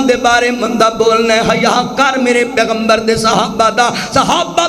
دے بارے مندہ بولنا ہے حیا کر میرے پیغمبر دے صحابہ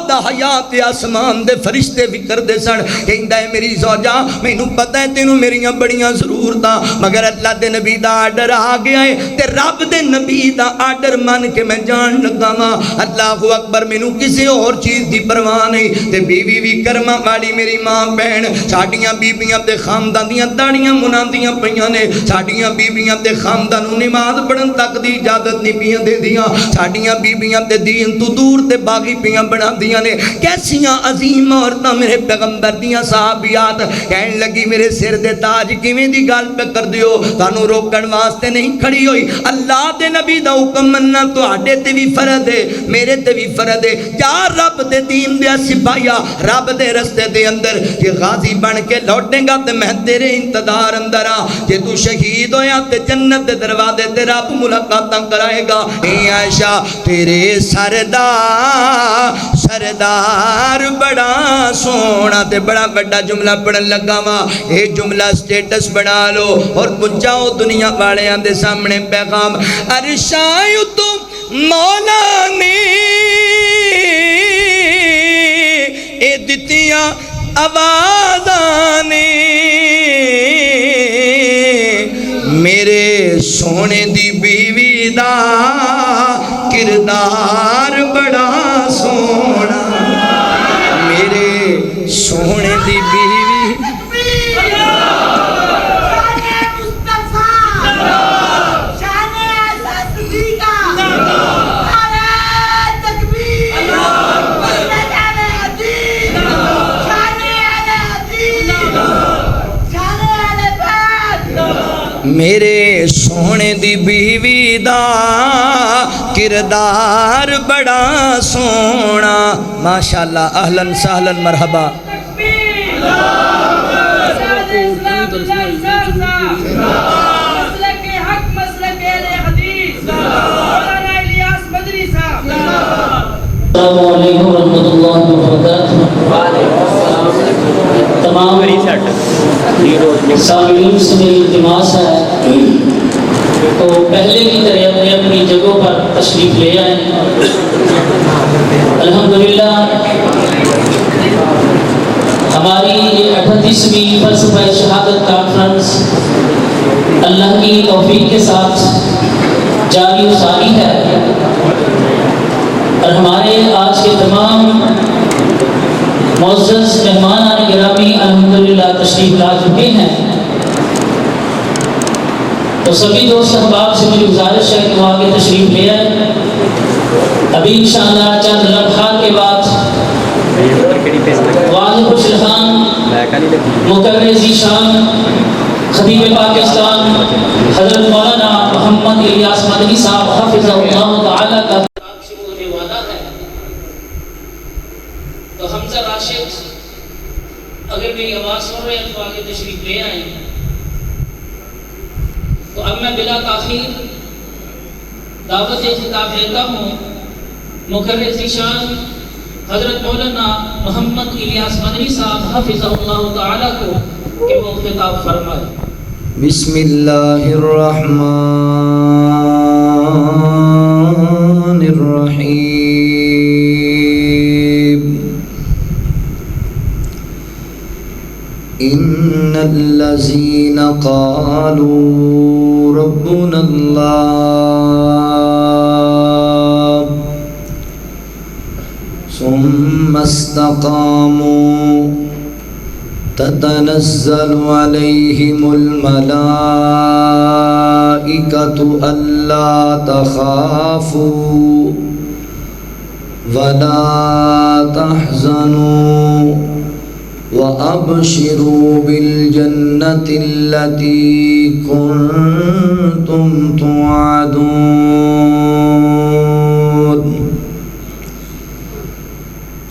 دا حیا تے آسمان دے فرشتے فکر دے سن کہندا ہے میری زوجہ مینوں پتہ ہے تینوں میریاں بڑیاں ضرورتاں مگر اللہ دے نبی دا آرڈر آ گیا ہے تے رب دے نبی دا آرڈر من کے میں جان لگا واں اللہ اکبر مینوں کسی اور چیز دی پرواہ نہیں تے بیوی بھی کرما والی میری ماں بہن ساڈیاں بیبیاں تے خاندان دیاں داڑیاں مناندیاں پیاں نے ساڈیاں بیبیاں تے خاندان نوں نماز پڑھن تک دی اجازت نہیں پیاں دے دیاں ساڈیاں بیبیاں تے دین تو دور تے باغی پیاں بناندیاں نے کیسیاں عظیم عورتاں میرے پیغمبر دیاں صحابیات کہن لگی میرے سر دے تاج کیویں دی گل پہ کر دیو تانوں روکن واسطے نہیں کھڑی ہوئی اللہ دے نبی دا حکم مننا تواڈے تے بھی فرض ہے میرے تے بھی فرض ہے یا رب دے دین دے سپاہیا رب دے رستے دے اندر کہ غازی بن کے لوٹے گا تے میں تیرے انتظار اندر آ کہ تو شہید ہویا تے جنت دے دروازے تے رب ملاقاتاں کرائے گا اے عائشہ تیرے سردار بڑا سونا تے بڑا بڑا جملہ پڑھن لگا وا اے جملہ سٹیٹس بنا لو اور پہنچاؤ دنیا والیاں دے سامنے پیغام ارشایو تم مولا نے اے دتیاں آوازاں نے میرے سونے دی بیوی دا کردار بڑا سونا میرے سونے دی بیوی میرے سونے دی بیوی دا کردار بڑا سونا ماشاءاللہ اہلاً سہلاً مرحبا السلام علیکم ورحمۃ اللہ وبرکاتہ تمام سامعین سے میری التماس ہے تو پہلے کی طرح اپنی اپنی جگہوں پر تشریف لے آئیں الحمدللہ ہماری 38ویں فلسفہ شہادت کانفرنس اللہ کی توفیق کے ساتھ جاری و ساری ہے اور ہمارے آج کے تمام معزز مہمانان گرامی الحمدللہ تشریف لا چکے ہیں تو سبھی دوست احباب سے میری گزارش ہے کہ وہ آگے تشریف لے آئیں ابھی انشاءاللہ چند لمحات کے بعد واضح الخان مقرر ذیشان خطیب پاکستان حضرت مولانا محمد الیاس مدنی صاحب حافظ اللہ تعالی کا تو حمزہ راشد اگر میری آواز سن رہے ہیں تو آگے تشریف لے آئیں تو اب میں بلا تاخیر دعوت خطاب دیتا ہوں مقرر ذیشان حضرت مولانا محمد الیاس مدنی صاحب حافظ اللہ تعالی کو کہ وہ خطاب فرمائے بسم اللہ الرحمن الرحیم ان الذین قالوا ربنا اللہ ثم استقاموا تتنزل عليهم الملائكة ألا تخافوا ولا تحزنوا وأبشروا بالجنة التي كنتم توعدون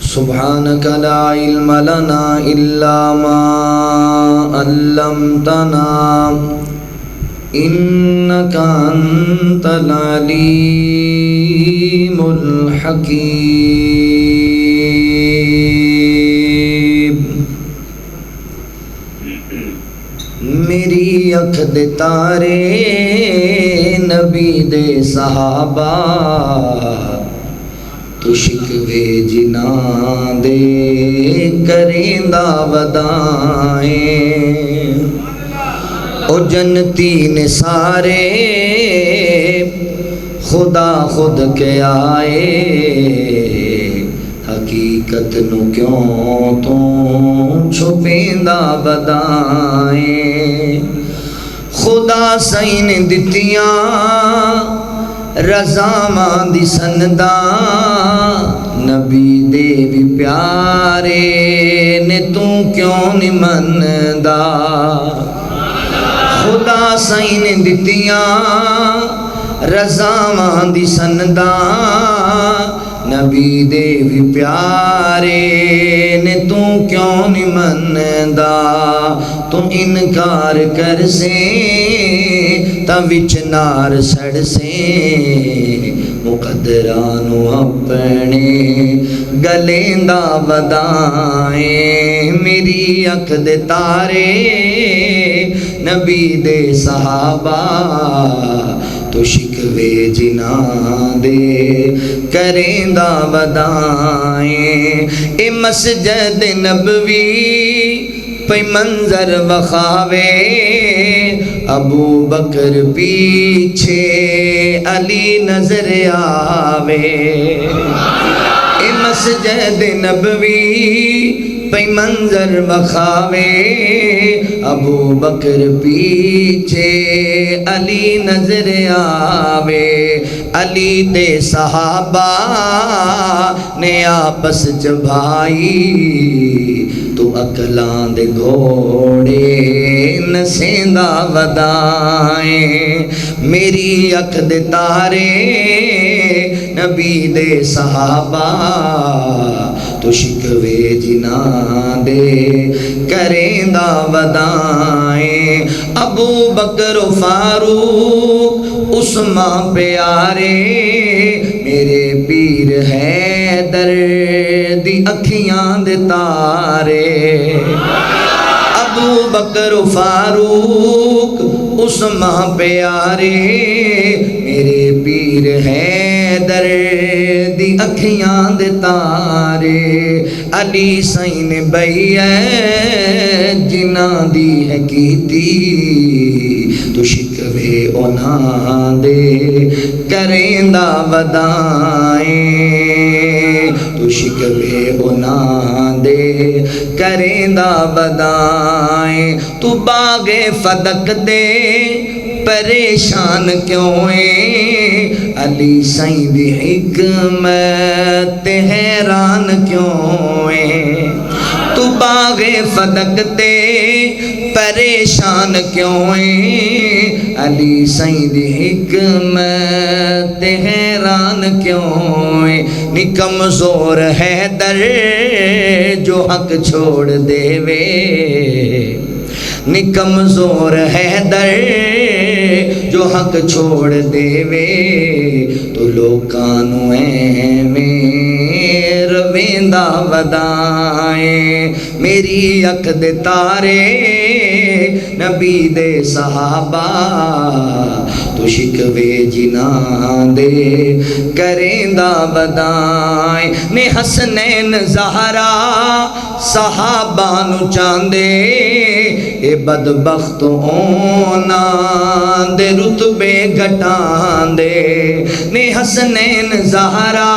سبحانك لا علم لنا إلا ما علمتنا إنك أنت العليم الحكيم میری اکھ دے تارے نبی دے صحابہ تو شکوے جناں دے کریندا ودائیں او جنتی نے سارے خدا خود کے آئے حقیقت نو کیوں تو چھپیندا ودائیں خدا سائیں نے دتیاں رضاماں دی سنداں نبی دے بھی پیارے نے تو کیوں نہیں مندا خدا سائیں نے دتیاں رضاماں دی سنداں نبی دے بھی پیارے نے تو کیوں نہیں مندا تو انکار کر سے تا وچ نار سڑ سے مقدرانو اپنے گلیندا ودائیں میری اکھ دے تارے نبی دے صحابہ تو شکوے جناں دے کریندا ودائیں اے مسجد نبوی پہ منظر وخاوے ابو بکر پیچھے علی نظر آوے اے مسجد نبوی پہ منظر وخاوے ابو بکر پیچھے علی نظر آوے علی تے صحابہ نے آپس چبھائی تو اکلاں دے گھوڑے نسیندا ودائیں میری اکھ دے تارے نبی دے صحابہ تو شکوے جناں دے کریندا ودائیں ابو بکر و فاروق عثمان پیارے میرے پیر حیدر دی اکھیاں دے تارے ابو بکر و فاروق عثمان پیارے میرے پیر حیدر دی اکھیاں دے تارے علی سائیں نے بیعت جناں دی ہے کیتی تو شکوے انہاں دے کریندا ودائیں تو شکوے انہاں دے کریندا ودائیں تو باغ فدق دے پریشان کیوں ہے علی سائیں دی حکمت حیران کیوں ہے تو باغ فدق تے پریشان کیوں ہے علی سائیں دی حکمت حیران کیوں ہے نی کمزور ہے در جو حق چھوڑ دے وے نی کمزور ہے در جو حق چھوڑ دے وے تو لوکانو ایویں رویندا ودائیں میری اکھ دے تارے نبی دے صحابہ تو شکوے جناں دے کریندا ودائیں نے حسنین زہرا صحابہ نو چاندے اے بدبخت اونا دے رتبے گھٹان دے نے حسنین زہرا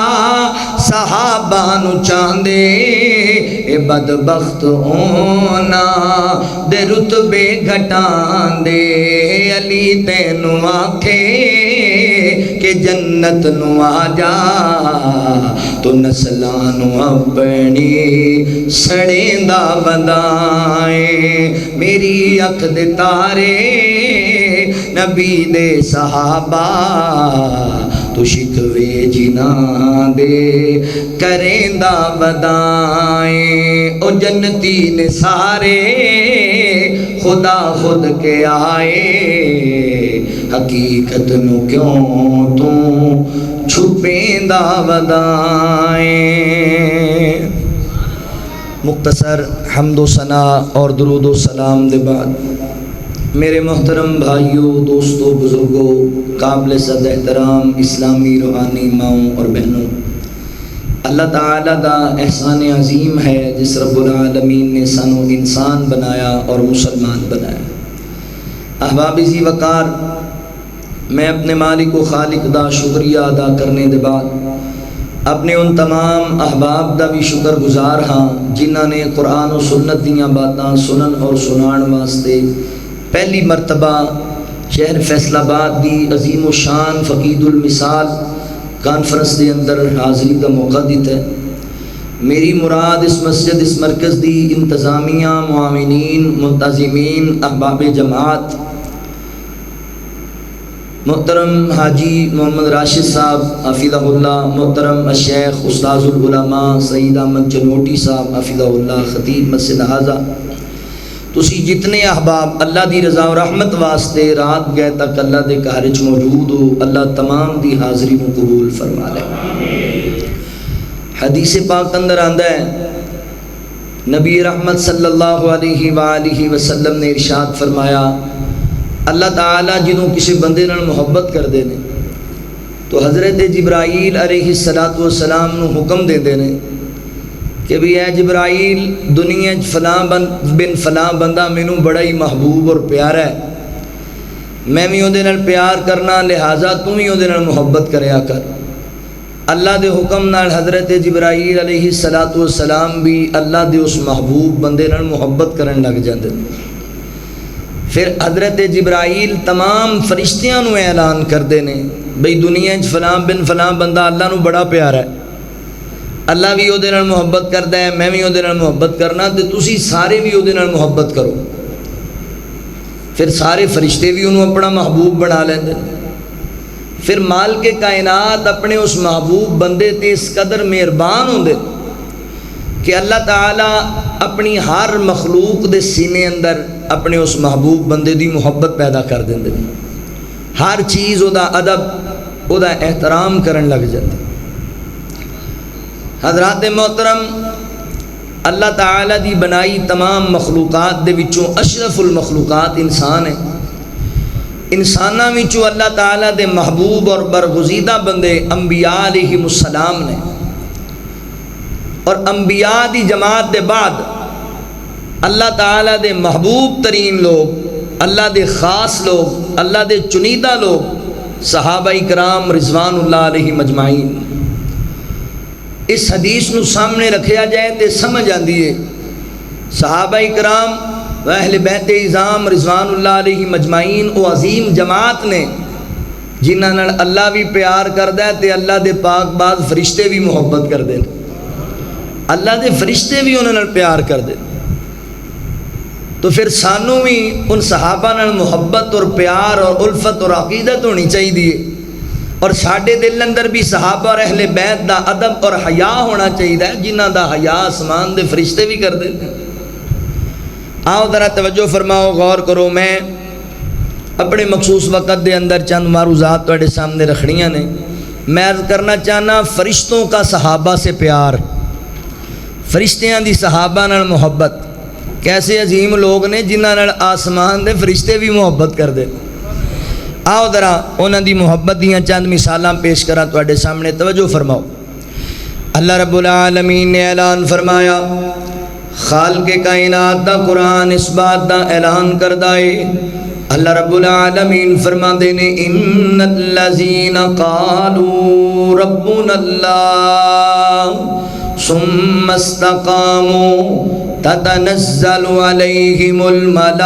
صحابہ نو چاندے اے بدبخت اونا دے رتبے گھٹان دے علی تینو آکھے کہ جنت نو آجا تو نسلانو اپنی سڑیندا ودائیں میری اکھ دے تارے نبی دے صحابہ تو شکوے جناں دے کریندا ودائیں او جنتی نے سارے خدا خود کے آئے حقیقت نو کیوں تو چھپیندا ودائیں مختصر حمد و ثنا اور درود و سلام دے بعد میرے محترم بھائیوں، دوستوں، بزرگوں، قابل صد احترام اسلامی روحانی ماؤں اور بہنوں، اللہ تعالیٰ دا احسان عظیم ہے جس رب العالمین نے سانو انسان بنایا اور مسلمان بنایا۔ احباب ذی وقار، میں اپنے مالک و خالق دا شکریہ ادا کرنے دے بعد اپنے ان تمام احباب دا بھی شکر گزار ہاں جنہاں نے قرآن و سنت دیاں باتاں سنن اور سنان واسطے پہلی مرتبہ شہر فیصل آباد دی عظیم و شان فقید المثال کانفرنس دے اندر حاضری دا موقع دیتا ہے۔ میری مراد اس مسجد، اس مرکز دی انتظامیہ، معاونین، منتظمین، احباب جماعت، محترم حاجی محمد راشد صاحب حفظہ اللہ، محترم الشیخ استاذ العلماء سید احمد چنوٹی صاحب حفظہ اللہ، خطیب مسجد اعظم، تسی جتنے احباب اللہ دی رضا و رحمت واسطے رات گئے تک اللہ دے گھر وچ موجود ہو، اللہ تمام دی حاضری کو قبول فرما لے۔ حدیث پاک اندر آندا ہے، نبی رحمت صلی اللہ علیہ وآلہ وسلم نے ارشاد فرمایا، اللہ تعالیٰ جنہوں کسی بندے نال محبت کر دے نے تو حضرت جبرائیل علیہ السلام نو حکم دے نے کہ بھی اے جبرائیل، دنیا فلاں بن فلاں بندہ مینوں بڑا ہی محبوب اور پیارا ہے، میں بھی اودے نال پیار کرنا، لہٰذا تو بھی اودے نال محبت کریا کر۔ اللہ دے حکم نال حضرت جبرائیل علیہ السلام بھی اللہ دے اس محبوب بندے نال محبت کرن لگ جاندے۔ پھر حضرت جبرائیل تمام فرشتیاں نو اعلان کردے نے بھئی دنیا فلاں بن فلاں بندہ اللہ نو بڑا پیارا ہے، اللہ بھی اودے نال محبت کردا ہے، میں بھی اودے نال محبت کرنا، تے تسی سارے بھی اودے نال محبت کرو۔ پھر سارے فرشتے بھی انہوں اپنا محبوب بنا لیندے۔ پھر مالک کائنات اپنے اس محبوب بندے تے اس قدر مہربان ہوندے کہ اللہ تعالیٰ اپنی ہر مخلوق دے سینے اندر اپنے اس محبوب بندے دی محبت پیدا کر دیندے، ہر چیز او دا ادب، او دا احترام کرن لگ جاتے۔ حضرات محترم، اللہ تعالیٰ دی بنائی تمام مخلوقات دے وچوں اشرف المخلوقات انسان ہے۔ انساناں وچوں اللہ تعالیٰ دے محبوب اور برگزیدہ بندے انبیاء علیہم السلام نے، اور انبیاء دی جماعت دے بعد اللہ تعالیٰ دے محبوب ترین لوگ، اللہ دے خاص لوگ، اللہ دے چنیدہ لوگ صحابہ کرام رضوان اللہ علیہم اجمعین۔ اس حدیث نو سامنے رکھیا جائے تے سمجھ آندی ہے صحابہ کرام و اہل بیت اعظام رضوان اللہ علیہم اجمعین او عظیم جماعت نے جنہاں نال اللہ بھی پیار کردا ہے تے اللہ دے پاک باز فرشتے بھی محبت کردے ہیں، اللہ دے فرشتے بھی انہاں نال پیار کردے۔ تو پھر سانوں بھی ان صحابہ نال محبت اور پیار اور الفت اور عقیدت ہونی چاہیے، اور ساڈے دل اندر بھی صحابہ اور اہل بیت دا ادب اور حیا ہونا چاہیے جنہاں دا حیا آسمان دے فرشتے بھی کردے۔ آؤ ذرا توجہ فرماؤ، غور کرو۔ میں اپنے مخصوص وقت دے اندر چند معروضات تواڈے سامنے رکھنیاں نے۔ میں عرض کرنا چاہنا، فرشتوں کا صحابہ سے پیار، فرشتیاں دی صحابہ نال محبت، کیسے عظیم لوگ نے جنہاں نال آسمان دے فرشتے بھی محبت کر دے۔ آؤ ذرا انہاں دی محبت دیاں چند مثالاں پیش کراں تواڈے سامنے، توجہ فرماؤ۔ اللہ رب العالمین نے اعلان فرمایا، خالق کائنات دا قرآن اس بات دا اعلان کردا ہے، اللہ رب العالمین فرماندے نے، ان الذین قالوا ربنا اللہ ثم استقاموا تتنزل علیہم الملائکۃ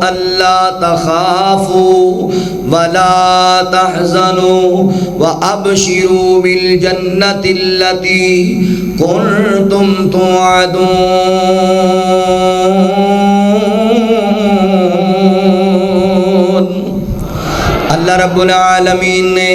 الا تخافوا ولا تحزنوا وابشروا بالجنۃ التي کنتم توعدون۔ اللہ رب العالمین نے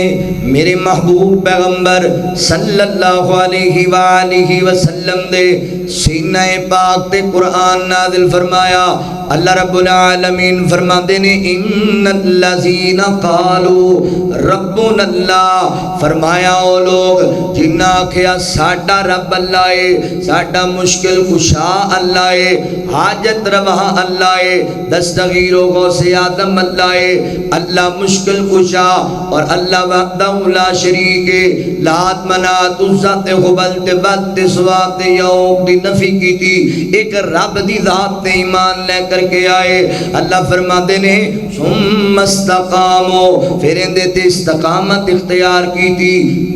میرے محبوب پیغمبر صلی اللہ علیہ وآلہ وسلم دے سینہ پاک تے قرآن نازل فرمایا. اللہ رب العالمین فرماتے نے ان الذین قالوا ربنا اللہ، فرمایا او لوگ جنہاں آکھیا ساڈا رب اللہ ہے، ساڈا مشکل کشا اللہ ہے، حاجت روا اللہ ہے، دستگیر و غوث آدم اللہ ہے، اللہ مشکل کشا اور اللہ وحدہ لا شریک ہے. لات منات عزا تے حبل تے بد تے سوا تے یوم دی نفی کی تھی، ایک رب دی ذات تے ایمان لے کر کے آئے. اللہ فرماتے نے ثم استقاموا، پھر اندے تے استقامت اختیار کی تھی.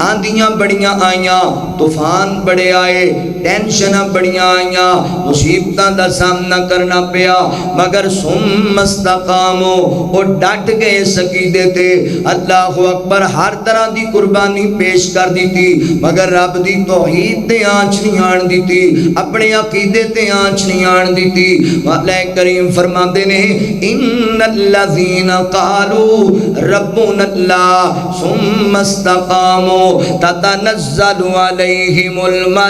آندیاں بڑیاں آئیاں، طوفان بڑے آئے، ٹینشناں بڑیاں آئیاں، مصیبتاں دا سامنا کرنا پیا، مگر ثم استقاموا، وہ ڈٹ گئے سکیدے تے. اللہ اکبر، ہر طرح دی قربانی پیش کر دی تھی مگر رب دی توحید تے آنچ نہیں آن دی تھی، اپنے عقیدے تے آنچ نہیں آن دی تھی. مولا کریم فرماتے نے ان الذین قالوا ربنا اللہ ثم استقاموا تتنزل علیہم اللہ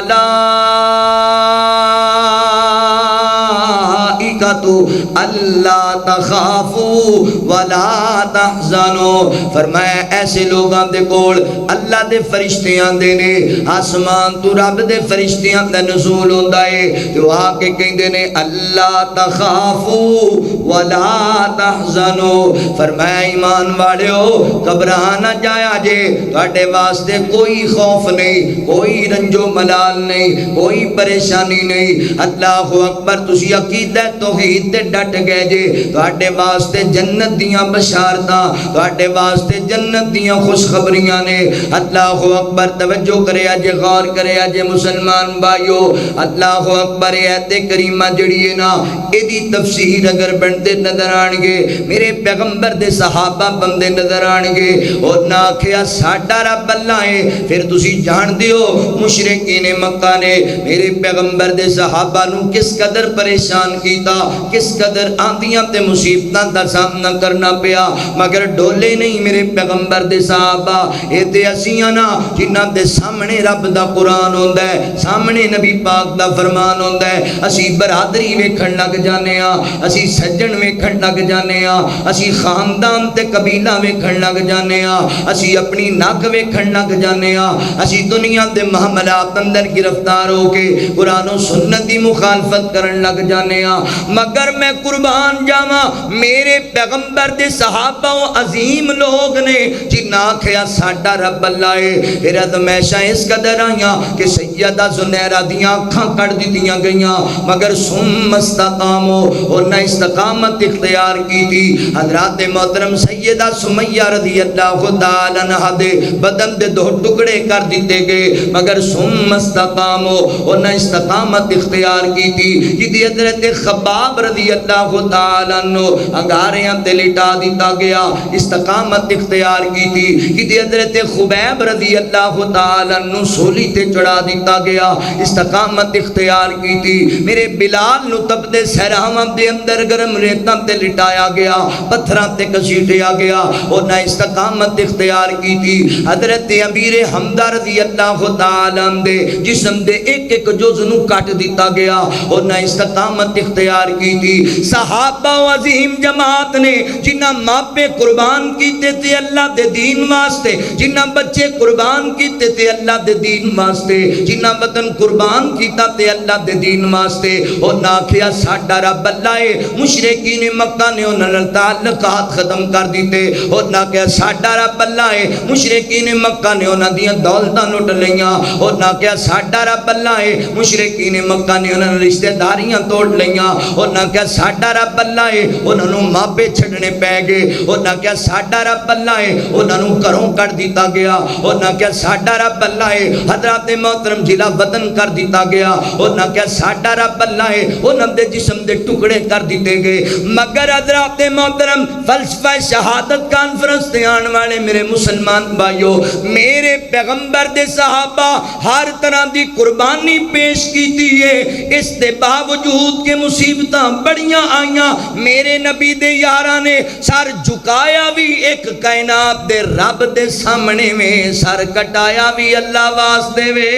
تخافوا ولا تحزنوا. فرمایا ایسے لوگاں دے کول اللہ دے فرشتے آندے نے، آسمان تو رب دے فرشتیاں دا نزول ہوندا ہے تے وہ آ کے کہندے نے اللہ تخافوا ولا تحزنوا. فرمایا ایمان والےو گھبرا نہ جایا جے، تواڈے واسطے کوئی خوف نہیں، کوئی رنج و ملال نہیں، کوئی پریشانی نہیں. اللہ اکبر، تسی عقیدہ توحید تے ڈٹ گئے جے، تواڈے واسطے جنت دیاں بشارتاں، تواڈے واسطے جنت دیاں خوشخبریاں نے. اللہ اکبر، توجہ کرے جے، غور کرے جے مسلمان بھائیو. اللہ اکبر، ایت کریمہ جڑی ہے نا، ایدی تفسیر اگر بنتے نظر آن گے، میرے پیغمبر دے صحابہ بندے نظر آن گے، اور نہ آکھیا ساڈا رب اللہ ہے. پھر تسی جان دیو مشرکین مکہ نے میرے پیغمبر دے صحابہ نو کس قدر پریشان کیتا، کس قدر آندیاں تے مصیبتاں دا سامنا کرنا پیا، مگر ڈولے نہیں میرے پیغمبر دے صحابہ. اے تے اسیاں نا جنہاں دے سامنے رب دا قرآن ہوندا ہے، سامنے نبی پاک دا فرمان ہوندا ہے، اسی برادری ویکھن لگ جانے ہاں، اسی سجن ویکھن لگ جانے ہاں، اسی خاندان تے قبیلہ ویکھن لگ جانے ہاں، اسی اپنی نک ویکھن لگ جانے ہاں، اسی دنیا دے معاملات اندر گرفتار ہو کے قرآن و سنت دی مخالفت کرن لگ جانے ہاں. مگر میں قربان جاواں میرے پیغمبر دے صحابہ و عظیم لوگ نے جنہاں آکھیا ساڈا رب اللہ ہے. پھر ہمیشہ اس قدر آئیاں کہ سیدہ زنیرہ دیاں اکھاں کٹ دیتیاں گئیاں، مگر ثم استقاموا، اور نہ استقامت اختیار کی تھی. حضرات محترم سیدہ سمیہ رضی اللہ تعالی عنہا دے بدن دے دو ٹکڑے کر دیتے گئے، مگر ثم استقاموا، اور نہ استقامت اختیار کی تھی. جدی حضرت خباب رضی اللہ تعالی عنہ انگاریاں تے لٹا دیتا گیا، استقامت اختیار کی تھی. جدی حضرت خبیب رضی اللہ تعالی عنہ سولی تے چڑھا دیتا گیا، استقامت اختیار کی تھی. میرے بلال نو تپدے صحراواں دے اندر گرم ریتاں تے لٹایا گیا، پتھراں تے گھسیٹیا گیا، اور نہ استقامت اختیار کی تھی. حضرت امیر حمزہ رضی اللہ تعالی عنہ دے جسم دے ایک ایک جز نو کٹ دیتا گیا، اور نہ استقامت اختیار کی تھی. صحابہ و عظیم جماعت نے جنہ ماپے قربان کیتے تھے اللہ دے دین واسطے، جنہ بچے قربان کیتے تھے اللہ دے دین واسطے، جنہ وطن قربان کیتا تھے اللہ دے دین واسطے، اور نہ کیا ساڈا رب اللہ ہے. مشرکین مکہ نے انہاں نال تعلقات ختم کر دیتے، اور نہ کیا ساڈا رب اللہ ہے. مشرکین مکہ نے انہاں دیاں دولتاں لٹ لیاں، اور نہ کیا ساڈا رب اللہ ہے. مشرکین مکہ نے انہاں رشتہ داریاں توڑ لیاں، اور نہ کیا ساڈا رب اللہ ہے. انہاں نوں ماپے چھڈنے پے گئے، اور نہ کیا ساڈا رب اللہ ہے. انہاں نوں گھروں کڈ دیتا گیا، اور نہ کیا ساڈا رب اللہ ہے. حضرات محترم ضلع وطن کر دیتا گیا. انہاں کیا ساڈا رب اللہ ہے, انہاں دے جسم دے ٹکڑے کر دیتے گئے. مگر حضرات محترم فلسفہ شہادت کانفرنس تے آن والے میرے مسلمان بھائیو, میرے پیغمبر دے صحابہ ہر طرح دی قربانی پیش کیتی ہے. اس دے باوجود کہ مصیبتاں بڑیاں آئیاں, میرے نبی دے یاراں نے سر جھکایا بھی ایک کائنات دے رب دے سامنے میں, سر کٹایا بھی اللہ واسطے وے.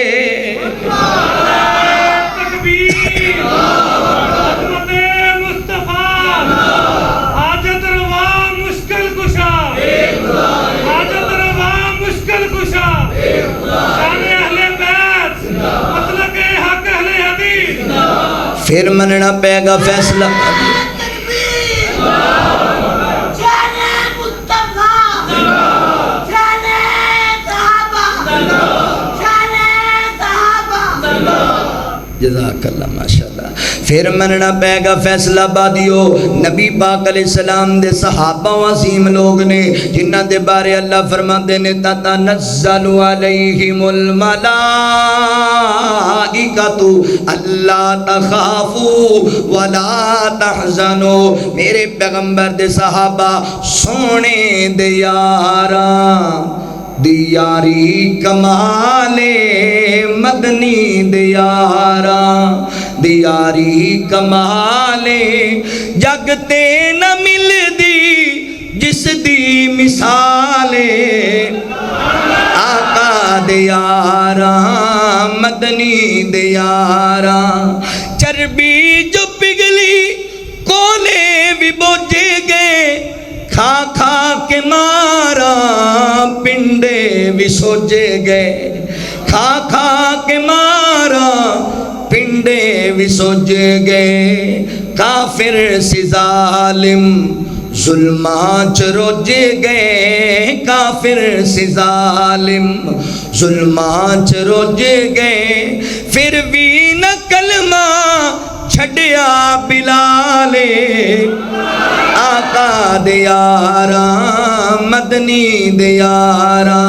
تکبیر حضرت مصطفیٰ حاجت روا مشکل کشا, حاجت روا مشکل کشا, شان اہل بیت مطلق حق اہل حدیث. پھر مننا پے گا فیصلہ. جزاک اللہ ماشاءاللہ. پھر مننا پے گا فیصلہ بادیو. نبی پاک علیہ السلام دے صحابہ عظیم لوگ نے جنہ دے بارے اللہ فرماتے نے تتنزل علیہم الملائکۃ اللہ تخافوا ولا تحزنوا. میرے پیغمبر دے صحابہ سونے دے یاراں دیاری کمال مدنی دیارا, دیاری کمال جگتے نہ مل دی جس دی مثال آقا دیارا مدنی دیارا. چربی جو پگھلی کولے بھی بوجھے گئے, کھا کھا کے مارا پنڈے بھی سوجے گئے, کھا کھا کے مارا پنڈے بھی سوجے گئے. کافر سی ظالم ظلماں چ روجے گئے, کافر سی ظالم ظلماں چ روجے گئے. پھر بھی نہ کلمہ چھڑیا بلال آقا دیارا مدنی دیارا.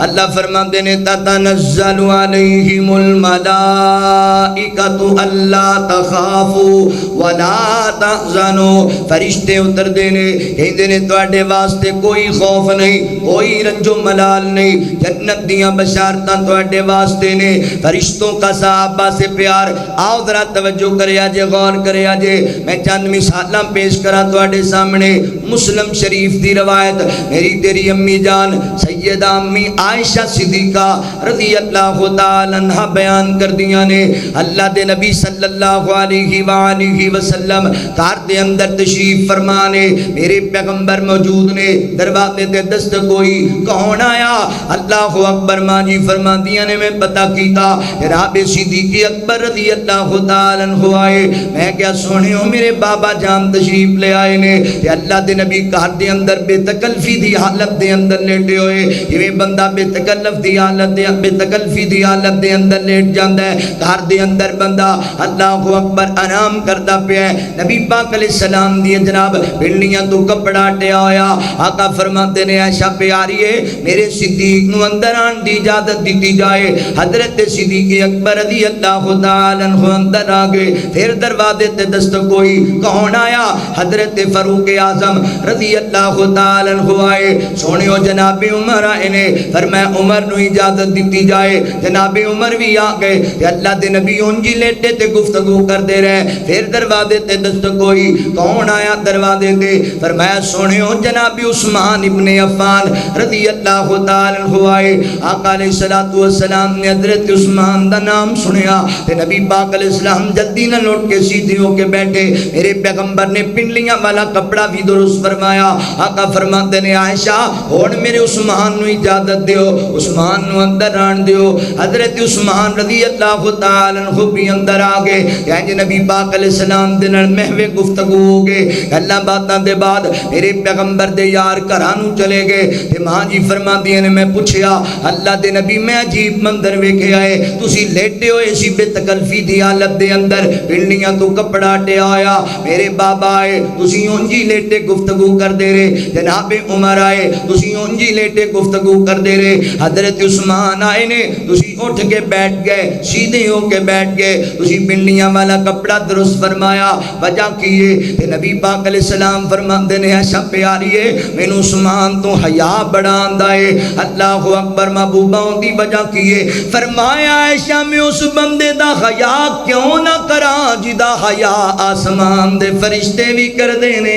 اللہ فرماتے نے تتنزل علیہم الملائکۃ اللہ تخافوا ولا تحزنوا. فرشتے اتر دینے کہندے نے تواڈے واسطے کوئی خوف نہیں, کوئی رنج و ملال نہیں, جنت دیاں بشارتاں تواڈے واسطے نے. فرشتوں کا صحابہ سے پیار. آؤ ذرا توجہ کرے آجے, غور کرے آجے. میں چند مثالاں پیش کرا تواڈے سامنے. مسلم شریف دی روایت میری تیری امی جان سیدہ امی عائشہ صدیقہ رضی اللہ تعالی عنہ بیان کر دیا نے. اللہ دے نبی صلی اللہ علیہ وآلہ وسلم گھر دے اندر تشریف فرمانے, میرے پیغمبر موجود نے. دروازے تے دست کوئی, کون آیا؟ اللہ اکبر. ماں جی فرما دیا نے میں پتہ کیتا جناب صدیق اکبر رضی اللہ تعالی عنہ آئے. میں کیا سونے ہو میرے بابا جان تشریف لے آئے نے. تے اللہ دے نبی گھر دے اندر بے تکلفی دی حالت دے اندر لیٹے ہوئے. یہ بندہ بے تکلف دی حالت دے بے تکلفی دی حالت دے اندر لیٹ جاندا ہے. گھر دے اندر بندہ اللہ اکبر آرام کردا پیا ہے. نبی پاک علیہ السلام دی جناب پنڈیاں تو کپڑا ٹیا ہویا. آقا فرماتے نے عائشہ پیاریے میرے صدیق نو اندر آن دی اجازت دیتی جائے. حضرت صدیق اکبر رضی اللہ تعالی عنہ اندر آ گئے. پھر دروازے تے دست کوئی, کون آیا؟ حضرت فاروق اعظم رضی اللہ تعالی عنہ آئے. سونیو جناب عمر آئے نے. فرمایا عمر نو اجازت دیتی جائے. جناب عمر بھی آ گئے. تے اللہ دے نبی انجی لیٹے تے گفتگو کر دے رہے. پھر دروازے تے دست کوئی, کون آیا دروازے تے؟ فرمایا سونیو جناب عثمان ابن عفان رضی اللہ تعالی عنہ آئے. آقا علیہ السلام نے حضرت عثمان دا نام سنیا. تے نبی پاک علیہ السلام جلدی نہ لوٹ کے سیدھے ہو کے بیٹھے. میرے پیغمبر نے پنڈلیاں والا کپڑا بھی درست فرمایا. آقا فرماتے نے عائشہ ہن میرے عثمان نو اجازت دیو, عثمان نو اندر آن دیو. حضرت عثمان رضی اللہ تعالی عنہ بھی اندر آ گئے. کہ نبی پاک علیہ السلام دے نال محو گفتگو ہو گئے. اللہ باتاں دے بعد میرے پیغمبر دے یار گھراں نو چلے گئے. تے ماں جی فرماندی نے میں پوچھیا اللہ دے نبی میں عجیب منظر ویکھیا ہے. تسی لیٹے ہوئے سی بے تکلفی دی حالت دے اندر, پنڈلیاں تو کپڑا ٹیا ہویا. میرے بابا آئے, تسی اونج اونجی لیٹے گفتگو کر دے رہے، جناب عمر آئے تسی اونجی لیٹے گفتگو کر دے رہے، حضرت عثمان آئے نے تسی اٹھ کے بیٹھ گئے، سیدھے ہو کے بیٹھ گئے، تسی پنڈیاں والا کپڑا درست فرمایا، وجہ کیے تے نبی پاک علیہ السلام فرماندے نے ایسا پیاریے مینوں عثمان تو حیا بڑا آندا ہے، اللہ اکبر محبوبہ دی وجہ کیے، فرمایا ایسا میں اس بندے دا حیا کیوں نہ کراں جدا حیا آسمان دے فرشتے بھی کر دینے،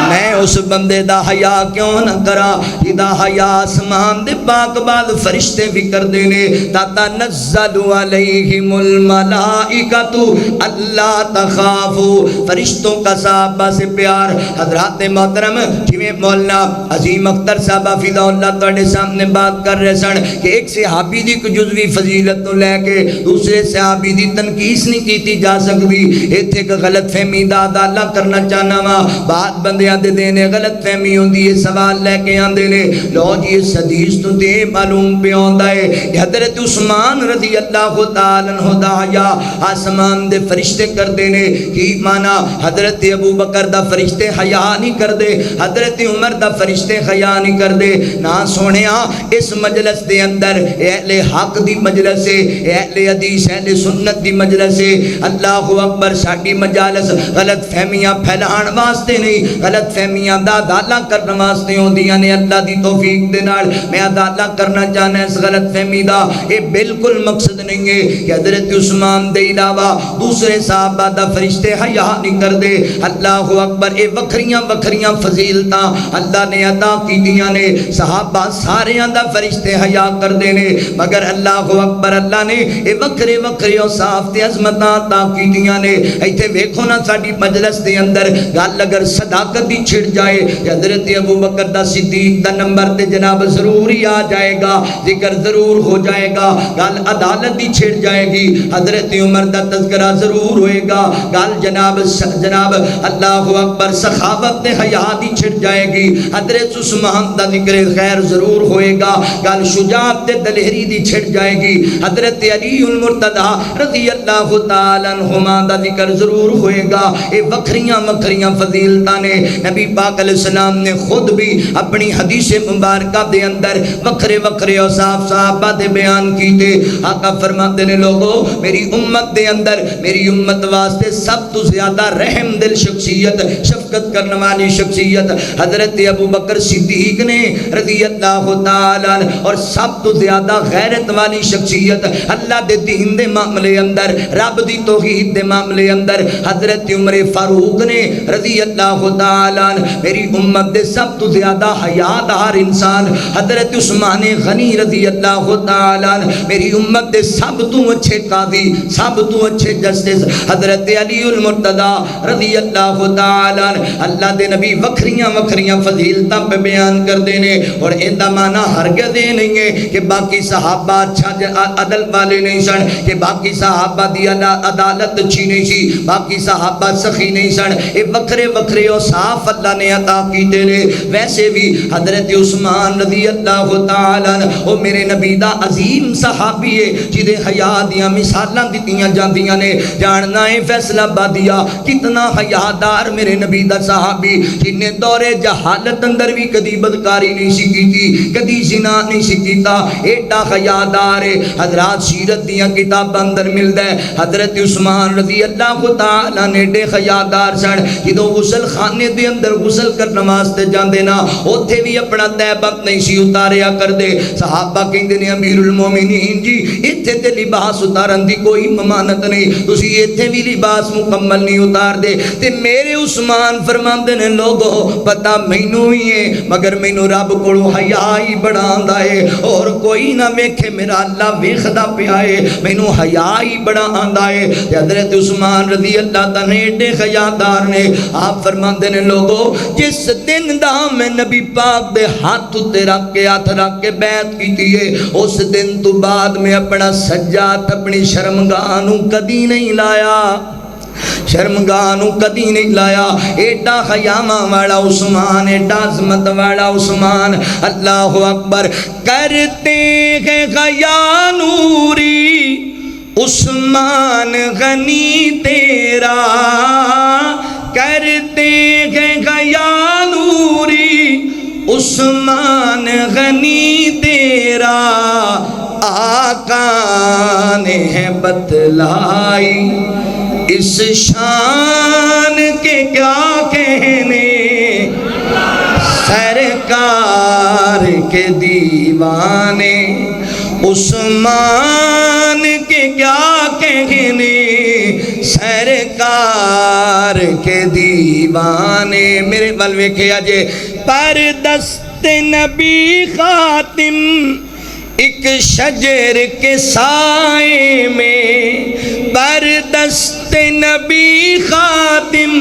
میں اس بندے دا حیا کیوں نہ کرا جدا حیا آسمان دے پاک بعد فرشتے بھی کر دینے، تتنزل علیہم الملائکۃ اللہ تخافوا، فرشتوں کا صحابہ سے پیار۔ حضرات محترم جویں مولانا عظیم اختر صاحب حفظہ اللہ تواڈے سامنے بات کر رہے سن کہ ایک صحابی دی کوئی جزوی فضیلت تو لے کے دوسرے صحابی دی تنقیس نہیں کیتی جا سکتی، ایتھے ایک غلط فہمی دا ادالہ کرنا چاہنا وا، بات بندیاں دے دینے غلط فہمی ہوندی ہے، سوال لے کے آندے نے، لو جی اس حدیث تو تے معلوم پہ آندا ہے کہ حضرت عثمان رضی اللہ تعالی عنہ دا حیا آسمان دے فرشتے کر دینے، کی مانا حضرت ابو بکر دا فرشتے حیا نہیں کر دے، حضرت عمر دا فرشتے حیا نہیں کر دے، نہ سونیا اس مجلس دے اندر اہل حق دی مجلس ہے، اہل حدیث اہل سنت دی مجلس ہے، اللہ اکبر، ساڈی مجالس غلط فہمیاں پھیلان واسطے نہیں، غلط فہمیاں دا ادالہ کرنے واسطے ہوندیاں نے، اللہ دی توفیق دے نال میں ادالہ کرنا چاہنا اس غلط فہمی دا، اے بالکل مقصد نہیں ہے کہ حضرت عثمان دے علاوہ دوسرے صحابہ دا فرشتے حیا نہیں کر دے، اللہ اکبر، اے وکھریاں وکھریاں فضیلتاں اللہ نے عطا کیتیاں نے، صحابہ ساریاں دا فرشتے حیا کر دے نے، مگر اللہ اکبر اللہ نے اے وکھرے وکھرے اوصاف تے عظمتاں عطا کیتیاں نے۔ ایتھے ویکھو نا ساڈی مجلس دے اندر گل اگر صداقت دی چھڑ جائے حضرت ابو بکر دا صدیق دا نمبر تے جناب ضرور ہی آ جائے گا، ذکر ضرور ہو جائے گا، گل عدالت دی چھڑ جائے گی، حضرت عمر دا تذکرہ ضرور ہوئے گا، گل جناب اللہ اکبر سخاوت تے حیا دی چھڑ جائے گی، حضرت عثمان دا ذکر خیر ضرور ہوئے گا، گل شجاعت تے دلیری دی چھڑ جائے گی، حضرت علی المرتضی رضی اللہ تعالی عنہما دا ذکر ضرور ہوئے گا۔ اے وکھریاں وکھریاں فضیلتاں نے نبی پاک علیہ السلام نے خود بھی اپنی حدیث مبارکہ دے اندر وکھرے وکھرے اوصاف صحابہ دے بیان کیتے، آقا فرماتے نے لوگو میری امت دے اندر میری امت واسطے سب تو زیادہ رحم دل شخصیت، شفقت کرنے والی شخصیت حضرت ابو بکر صدیق نے رضی اللہ تعالی عنہ، اور سب تو زیادہ غیرت والی شخصیت اللہ دے دین دے معاملے اندر، رب دی توحید دے معاملے اندر حضرت عمر فاروق نے رضی اللہ تعالی عنہ، میری امت دے سب تو زیادہ حیادار انسان حضرت عثمان غنی رضی اللہ تعالی عنہ، میری امت دے سب تو اچھے قاضی، سب تو اچھے جسٹس حضرت علی المرتضی رضی اللہ تعالی عنہ، اللہ دے نبی وکھریاں وکھریاں فضیلتاں پہ بیان کر دینے، اور ایندا معنی ہرگز یہ نہیں ہے کہ باقی صحابہ اچھا عدل والے نہیں سن، کہ باقی صحابہ دی عدالت اچھی نہیں سی، باقی صحابہ سخی نہیں سن، اے وکھرے وکھرے اوصاف اللہ نے عطا کیتے نے۔ ویسے بھی حضرت عثمان رضی اللہ تعالی عنہ او میرے نبی دا عظیم صحابی ہے، جدے حیا دیاں مثالاں دتیاں جاندیاں نے، جاننا ہے فیصلہ آبادیہ کتنا حیادار میرے نبی دا صحابی، جن نے دور جہالت اندر بھی کدی بدکاری نہیں سی کیتی، کدی زنا نہیں سی کیتا، ایڈا حیادار ہے۔ حضرات سیرت دیاں کتاب اندر ملدا ہے حضرت عثمان رضی اللہ تعالی عنہ ایڈے حیادار سن، جدوں غسل خانے دے اندر غسل کرن واسطے جاندے نا، اوتھے بھی اپنا تہبند نہیں سی اتاریا کردے، صحابہ کہندے نے امیر المومنین جی ایتھے تے لباس اتارن دی کوئی ممانت نہیں، تسی ایتھے بھی لباس مکمل نہیں اتار دے، تے میرے عثمان فرماندے نے لوگو پتہ مینوں ہی ہے، مگر مینوں رب کولوں حیا ہی بڑا آندا ہے، اور کوئی نہ ویکھے میرا اللہ ویکھدا پیا ہے، مینوں حیا ہی بڑا آندا ہے۔ حضرت عثمان رضی اللہ تعالی ایڈے حیادار نے، آپ فرماندے نے لوگو جس دن دا میں نبی پاک دے ہاتھ تے رکھ کے ہاتھ رکھ کے بیعت کیتی ہے، اس دن تو بعد میں اپنا سجاد اپنی شرمگاہ نوں کدی نہیں لایا، شرمگاہ نوں کدی نہیں لایا۔ ایڈا خیامہ والا عثمان، ایڈا عظمت والا عثمان، اللہ اکبر۔ کرتے ہیں خیا نوری عثمان غنی تیرا، کرتے ہیں گیا نوری عثمان غنی تیرا آقا نے ہے بتلائی اس شان کے کیا کہنے سرکار کے دیوانے عثمان کے کیا کہنے سرکار کے دیوانے میرے بلوے کیا جے پر دست نبی خاتم ایک شجر کے سائے میں پر دست نبی خاتم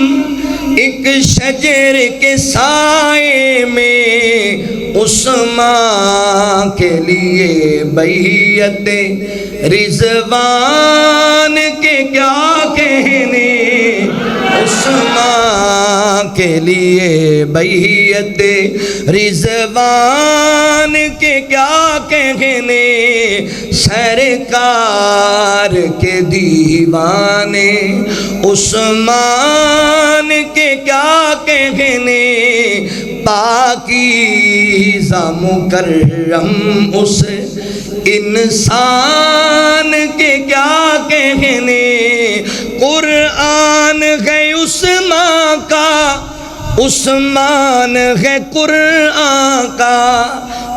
ایک شجر کے سائے میں عثمان کے لیے بیعت رضوان کے کیا کہنے عثمان کے لیے بیعت رضوان کے کیا کہنے سرکار کے دیوانے عثمان کے کیا کہنے پاکیزہ مکرم اس انسان کے کیا کہنے قرآن ہے عثمان کا عثمان ہے قرآن کا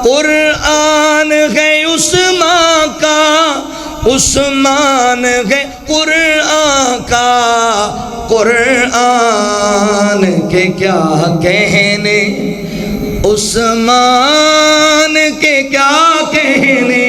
قرآن ہے عثمان کا عثمان ہے قرآن کا قرآن کے کیا کہنے عثمان کے کیا کہنے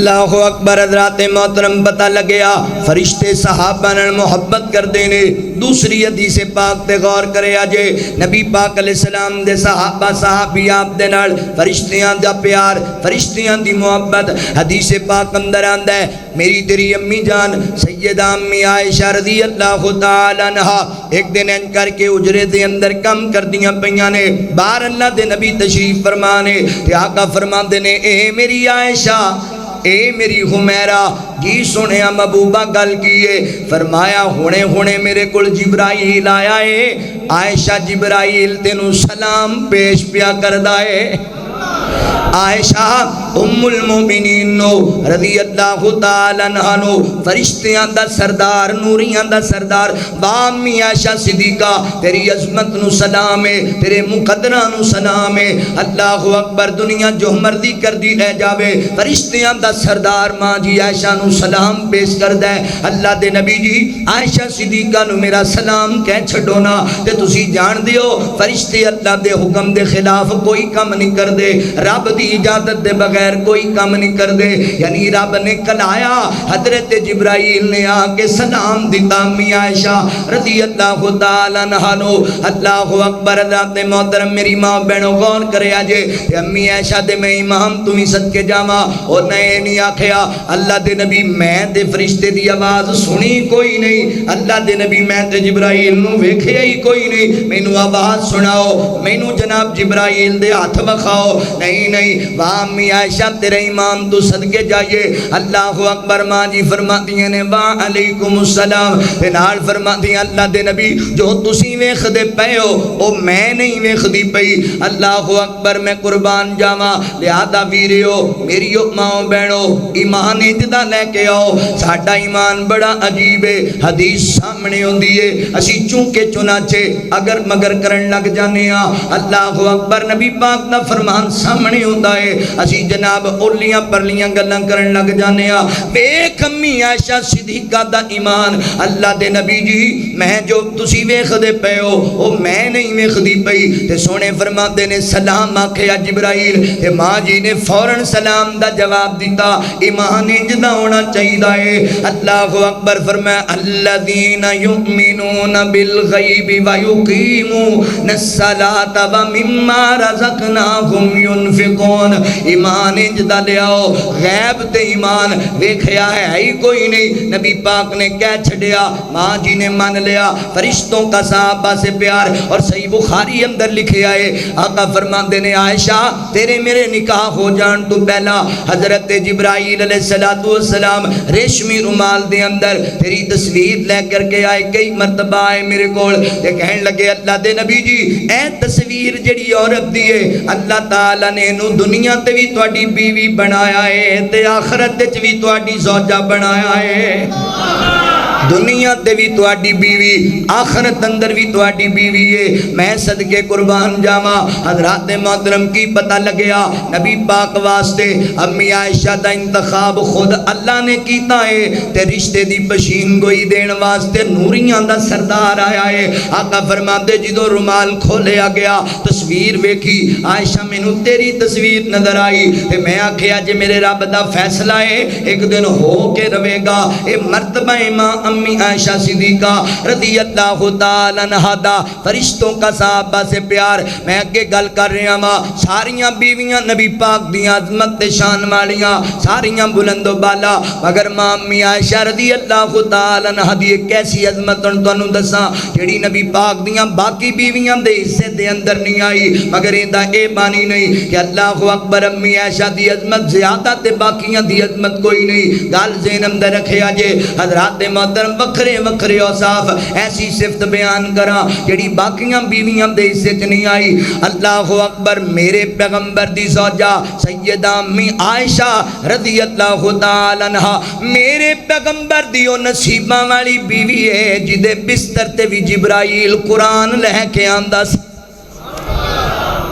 اللہ اکبر حضرات محترم پتہ لگیا فرشتے صحابہ نے محبت کر دینے دوسری حدیث پاک تے غور کرے آجے نبی پاک علیہ السلام دے صحابہ صحابیات دے نال فرشتیاں دا پیار فرشتیاں دی محبت حدیث پاک اندر آندہ ہے میری تیری امی جان سیدہ امی عائشہ رضی اللہ تعالی عنہا ایک دن ان کر کے اجرے دے اندر کم کر دیاں پیاں نے بار اللہ دے نبی تشریف فرمانے تے آقا فرما دینے اے میری عائشہ اے میری حمیرہ جی سنیا محبوبہ گل کیے فرمایا ہونے میرے کل جبرائیل آیا ہے عائشہ جبرائیل تینوں سلام پیش پیا کر دائے عائشہ ام المومنین نو رضی اللہ تعالی عنہ نو فرشتیاں دا سردار نوریاں دا سردار بامی عائشہ صدیقہ تیری عظمت نو سلام ہے تیرے مقدرہ نو سلام ہے اللہ اکبر دنیا جو مرضی کر دی لے جاوے فرشتیاں دا سردار ماں جی عائشہ نو سلام پیش کر دے اللہ دے نبی جی عائشہ صدیقہ نو میرا سلام کہہ چھڑو نا تے تسی جان دیو فرشتے اللہ دے حکم دے خلاف کوئی کم نہیں کر دے رب دی اجازت دے بغیر کوئی کام نہیں کر دے یعنی رب نے کلایا حضرت جبرائیل نے آکے سلام دیتا امی عائشہ رضی اللہ تعالی عنہ نو اللہ اکبر حضرت محترم میری ماں بہنوں غور کرے آجے امی عائشہ دے میں امام تمہیں صدقے جاما اور نئے نہیں آکھیا اللہ دے نبی میں دے فرشتے دی آواز سنی کوئی نہیں اللہ دے نبی میں دے جبرائیل نو ویکھے ہی کوئی نہیں میں نو آواز سناؤ میں نو جناب جبرائیل دے ہاتھ بخاؤ نہیں وامی عائشہ تیرے امام تو صدقے جائیے اللہ اکبر ماں جی فرما دیئے نے وعلیکم السلام پھنال فرما دیئے اللہ دے نبی جو تسی ویخ دے پے ہو او میں نہیں ویخ دی پئی اللہ اکبر میں قربان جاما لہذا ویریو میری ماں بہنو ایمان اتدا لے کے آؤ ساڑھا ایمان بڑا عجیب ہے حدیث سامنے ہوں دیئے اسی چونکہ چنانچے اگر مگر کرن لگ جانے ہاں اللہ اکبر نبی پاک دا فرمان سامنے ہوتا ہے اسی جناب اولیاں پرلیاں گلاں کرن لگ جانے ہاں بے کمی عائشہ صدیقہ دا ایمان اللہ دے نبی جی میں جو تسی ویخ دے پے ہو او میں نہیں ویخ دی پئی تے سونے فرما دے نے سلام آکھیا جبرائیل تے ماں جی نے فوراں سلام دا جواب دیتا ایمان انجدہ ہونا چاہی دائے اللہ اکبر فرمایا الذین یؤمنون بالغیب ویقیمون الصلاۃ ومما رزقناہم ينفقون ایمان ایمان انج دا لیاؤ غیب تے ایمان ویکھیا ہے ہی کوئی نہیں نبی پاک نے کہہ چھڑیا ماں جی نے مان لیا فرشتوں کا صحابہ سے پیار اور صحیح بخاری اندر لکھے آئے آقا فرماندے نے عائشہ تیرے میرے نکاح ہو جان تو پہلا حضرت جبرائیل علیہ السلام ریشمی رومال دے اندر تیری تصویر لے کر کے آئے کئی مرتبہ آئے میرے کول تے کہن لگے اللہ دے نبی جی اے تصویر جڑی عورت دی ہے اللہ تعالی نے نو دنیا تے بھی تواڈی بیوی بنایا ہے تے آخرت وچ بھی تواڈی زوجہ بنایا ہے دنیا تے بھی تواڈی بیوی آخرت اندر بھی تواڈی بیوی ہے میں صدقے قربان جاواں حضرات محترم کی پتہ لگیا نبی پاک واسطے امی عائشہ دا انتخاب خود اللہ نے کیتا ہے تے رشتے دی پشین گوئی دین واسطے نوریاں دا سردار آیا ہے آقا فرماتے جدو رومال کھولیا گیا تصویر ویکھی عائشہ مینوں تیری تصویر نظر آئی تے میں آکھیا جے میرے رب دا فیصلہ ہے ایک دن ہو کے رہے گا اے مرتبہ ماں امی عائشہ صدیقہ رضی اللہ تعالی عنہا دا فرشتوں کا صحابہ سے پیار میں اگے گل کر رہا ماں ساریاں بیویاں نبی پاک دیاں عظمت تے شان والیاں ساریاں بلند و بالا مگر ماں امی عائشہ رضی اللہ تعالی عنہا دی ایک ایسی عظمت ان تانوں دساں جڑی نبی پاک دیاں باقی بیویاں دے حصے دے اندر نہیں آئی مگر ایندا اے معنی نہیں کہ اللہ اکبر امی عائشہ دی عظمت زیادہ تے باقیاں دی عظمت کوئی نہیں گل ذہن اندر رکھیا جے حضرات محترم وکھرے وکھرے اوصاف ایسی صفت بیان کراں جڑی باقیاں بیویاں دے حصے چ نہیں آئی اللہ اکبر میرے پیغمبر دی زوجہ سیدہ امی عائشہ رضی اللہ تعالی عنہا میرے پیغمبر دی او نصیباں والی بیوی ہے جدے بستر تے بھی جبرائیل قرآن لے کے آندا سی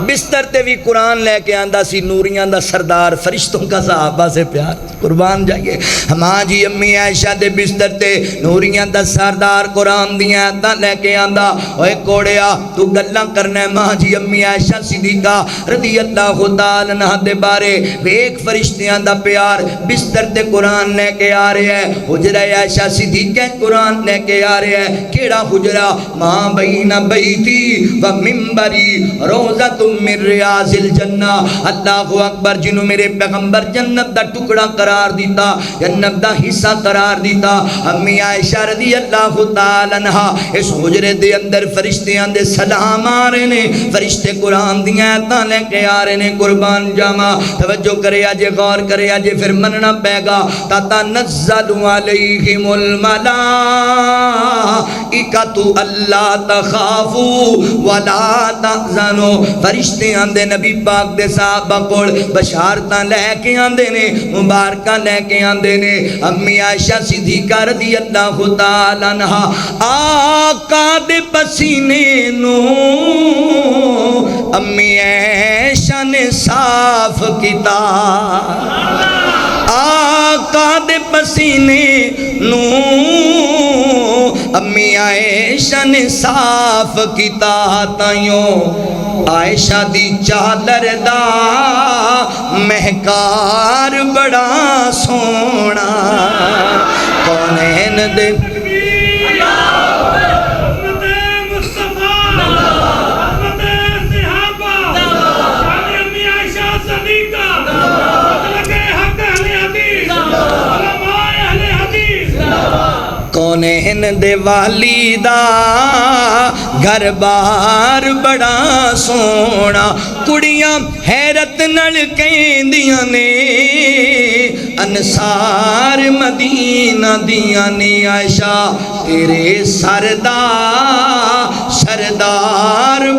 بستر تے بھی قرآن لے کے آندا سی نوریاں دا سردار فرشتوں کا صحابہ سے پیار قربان جائیے ماں جی امی عائشہ دے بستر تے نوریاں دا سردار قرآن دیاں آیتاں لے کے آندا اوے کوڑیا تو گلاں کرنا ہے ماں جی امی عائشہ صدیقہ رضی اللہ تعالی عنہا دے بارے ایک فرشتیاں دا پیار بستر تے قرآن لے کے آ رہے ہیں حجرہ عائشہ صدیقہ قرآن لے کے آ رہے ہیں کیڑا حجرہ ماں بین بیتی و منبری روزہ من ریاض الجنہ اللہ اکبر جنہوں میرے پیغمبر جنت دا ٹکڑا قرار دیتا جنت دا حصہ قرار دیتا امی عائشہ رضی اللہ تعالی عنہا اس حجرے دے اندر فرشتیاں دے سلام آ رہے نے فرشتے قرآن دیاں آیتاں لے کے آ رہے نے قربان جاواں توجہ کرے آجے غور کرے آجے پھر مننا پے گا تتنزل علیہم الملائکۃ اللہ تخافوا ولا تحزنوا فرشتے آندے نبی پاک دے صحابہ کول بشارتاں لے کے آندے نے مبارکاں لے کے آندے نے امی عائشہ صدیقہ رضی اللہ تعالی عنہا آقا دے پسینے نو امی عائشہ نے صاف کیتا آقا دے پسینے نو امی عائشہ نے صاف کیتا تائیوں عائشہ دی چادر دا مہکار بڑا سونا کونین دے کونین دے والی دا گھر بار بڑا سونا کڑیاں حیرت نل کہندیاں نے انصار مدینہ دیاں نے عائشہ تیرے سردار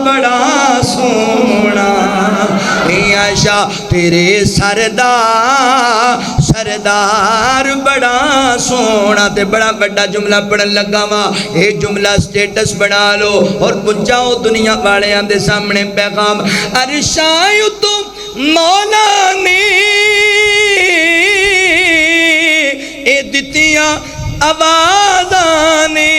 بڑا سونا عائشہ تیرے سردار بڑا سونا تے بڑا بڑا جملہ پڑھن لگا وا اے جملہ سٹیٹس بنا لو اور پہنچاؤ دنیا والیاں دے سامنے پیغام ارشایو تو مولا نے اے دتیاں آوازاں نے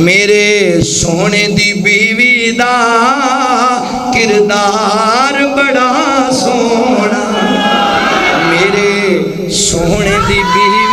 میرے سونے دی بیوی دا کردار بڑا سونا میرے سونے دی بیوی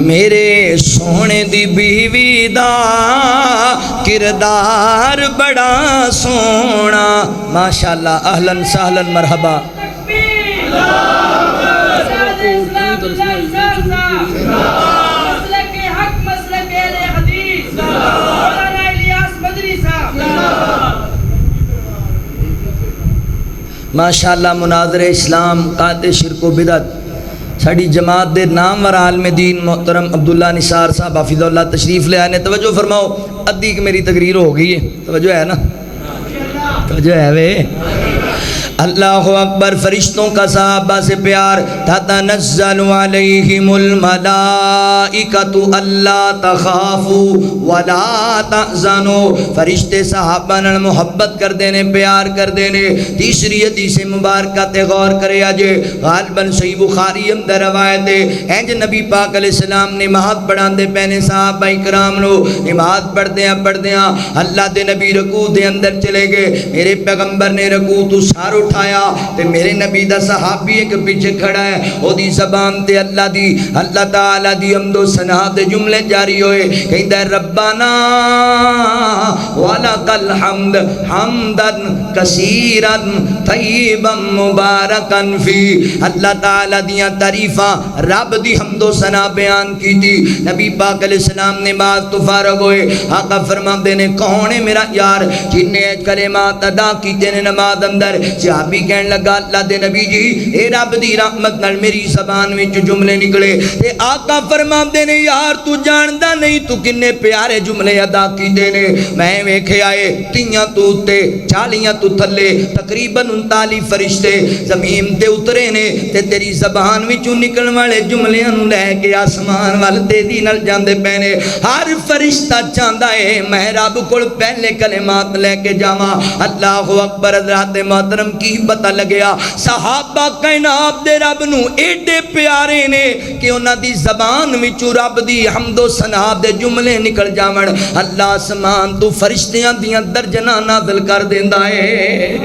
میرے سونے دی بیوی دا کردار بڑا سونا ماشاءاللہ اہلاً سہلاً مرحبا ماشاءاللہ مناظر اسلام قاطع شرک و بدعت ساڑی جماعت دے نامور عالم دین محترم عبداللہ نثار صاحب حافظ اللہ تشریف لے آنے توجہ فرماؤ ادھی کہ میری تقریر ہو گئی ہے توجہ ہے نا توجہ ہے وے اللہ اکبر فرشتوں کا صحابہ سے پیار تتنزل علیہم الملائکۃ اللہ تخافوا ولا تحزنوا فرشتے صحابہ نال محبت کر دینے پیار کر دینے تیسری حدیث مبارکہ تے غور کرے اجے غالباً صحیح بخاری اندر روایت ہے انج نبی پاک علیہ السلام نے نماز پڑھاندے پہنے صحابہ کرام نو نماز پڑھدیاں اللہ دے نبی رکوع دے اندر چلے گئے میرے پیغمبر نے رکوع تو سار اٹھایا تے میرے نبی دا صحابی ایک پیچھے کھڑا ہے او دی زبان تے اللہ تعالی دی حمد و ثنا دے جملے جاری ہوئے کہندا ہے ربنا ولک الحمد حمدا کثیرا طیبا مبارکا فی اللہ تعالی دیاں تعریفاں رب دی حمد و ثنا بیان کی تھی نبی پاک علیہ السلام نماز تو فارغ ہوئے آقا فرماندے نے کون ہے میرا یار جن نے کلمات ادا کیتے نے نماز اندر صحابی کہنے لگا اللہ دے نبی جی اے رب دی رحمت نال میری زبان وچ جملے نکلے تے آقا فرماندے نے یار تو جاندا نہیں تو کنے پیارے جملے ادا کیتے نے میں ویکھے آئے 30 تو تے 40 تو تھلے تقریباً 39 فرشتے زمین تے اترے نے تے تیری زبان وچوں نکلن والے جملیاں نوں لے کے آسمان ول تیزی نال جاندے پے نے ہر فرشتہ چاہندا ہے میں رب کول پہلے کلمات لے کے جاواں اللہ اکبر حضرات محترم کی پتہ لگیا صحابہ کائنات دے رب نو ایڈے پیارے نے کہ انہاں دی زبان وچوں رب دی حمد و ثنا دے جملے نکل جاون اللہ آسمان تو فرشتیاں دیاں درجناں نازل کر دیندا ہے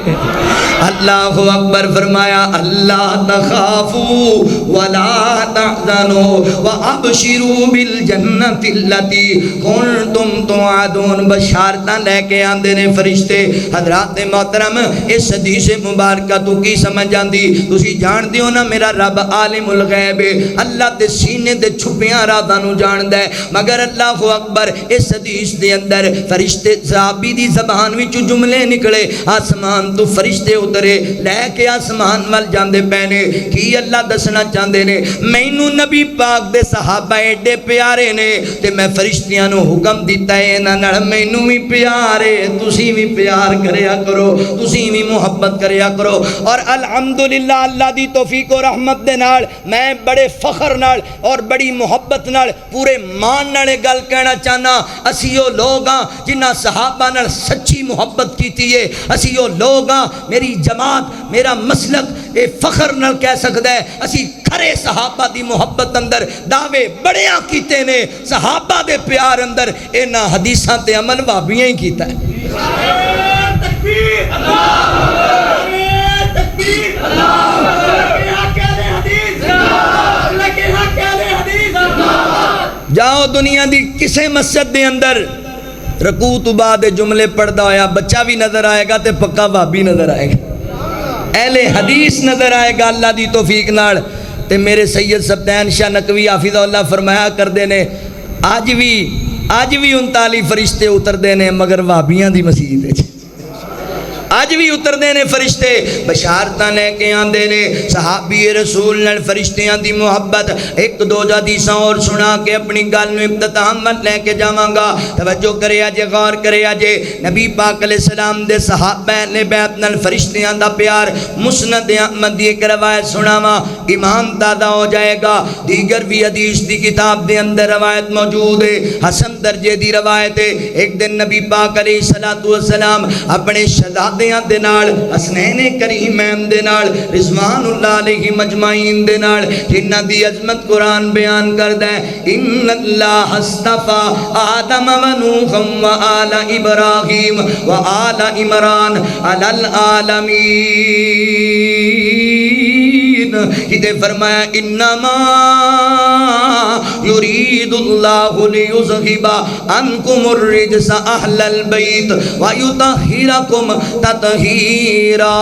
اللہ اکبر فرمایا اللہ تخافوا ولا تحزنوا وابشروا بالجنۃ التي كنتم توعدون بشارتاں لے کے آندے نے فرشتے حضرات محترم اس حدیث مبارکہ تو کی سمجھ آندی تسی جان دیو نا میرا رب عالم الغیب ہے اللہ دے سینے دے چھپیاں رازاں نو جاندا ہے مگر اللہ اکبر اس حدیث دے اندر فرشتے صحابی دی زبان وچ جملے نکلے آسمان تو فرشتے اترے لے کے آسمان ول جاندے پینے کی اللہ دسنا چاہندے نے مینوں نبی پاک دے صحابہ ایڈے پیارے نے تے میں فرشتیاں نو حکم دیتا ہے انہاں نال مینوں وی پیارے تسی وی پیار کریا کرو تسی وی محبت کریا کرو اور الحمدللہ اللہ دی توفیق و رحمت دے نال میں بڑے فخر نال اور بڑی محبت نال پورے مان نال گل کہنا چاہنا اسی او لوگ ہاں جنہاں صحابہ نال سچی محبت کیتی ہے اسی او لوگ ہاں میری جماعت میرا مسلک اے فخر نال کہہ سکدا ہے اسی کھرے صحابہ دی محبت اندر دعوے بڑیاں کیتے نے صحابہ دے پیار اندر انہاں حدیثاں تے عمل وہابیاں ہی کیتا ہے تکبیر اللہ تکبیر جاؤ دنیا دی کسے مسجد دے اندر رکوع تو بعد جملے پڑھدا ہویا بچہ بھی نظر آئے گا تے پکا بھابی نظر آئے گا اہل حدیث نظر آئے گا اللہ دی توفیق نال تے میرے سید سبتین شاہ نقوی حافظ اللہ فرمایا کر دینے آج بھی 39 فرشتے اتر دینے مگر بھابیاں دی مسجد ہے آج بھی اتر دینے فرشتے بشارتاں لے کے آندے نے صحابی رسول نال فرشتیاں دی محبت ایک دو حدیثاں اور سنا کے اپنی گل نو اختتام لے کے جاواں گا توجہ کرے اجے غور کرے اجے نبی پاک علیہ السلام دے صحابہ نے بیعت نال فرشتیاں دا پیار مسند احمد دی ایک روایت سناواں ایمان تازہ ہو جائے گا دیگر بھی حدیث دی کتاب دے اندر روایت موجود ہے حسن درجے دی روایت ہے ایک دن نبی پاک علیہ السلام اپنے شہزادے دے نال حسنین کریمین دے نال رضوان اللہ علیہ مجمعین دے نال جنہ دی عظمت قرآن بیان کردہ ہے ان اللہ اصطفیٰ آدم و نوح و آل ابراہیم و آل عمران علی العالمین یرید، کتے فرمایا انما یرید اللہ لیذہب عنکم الرجس اہل البیت ویطہرکم تطہیرا۔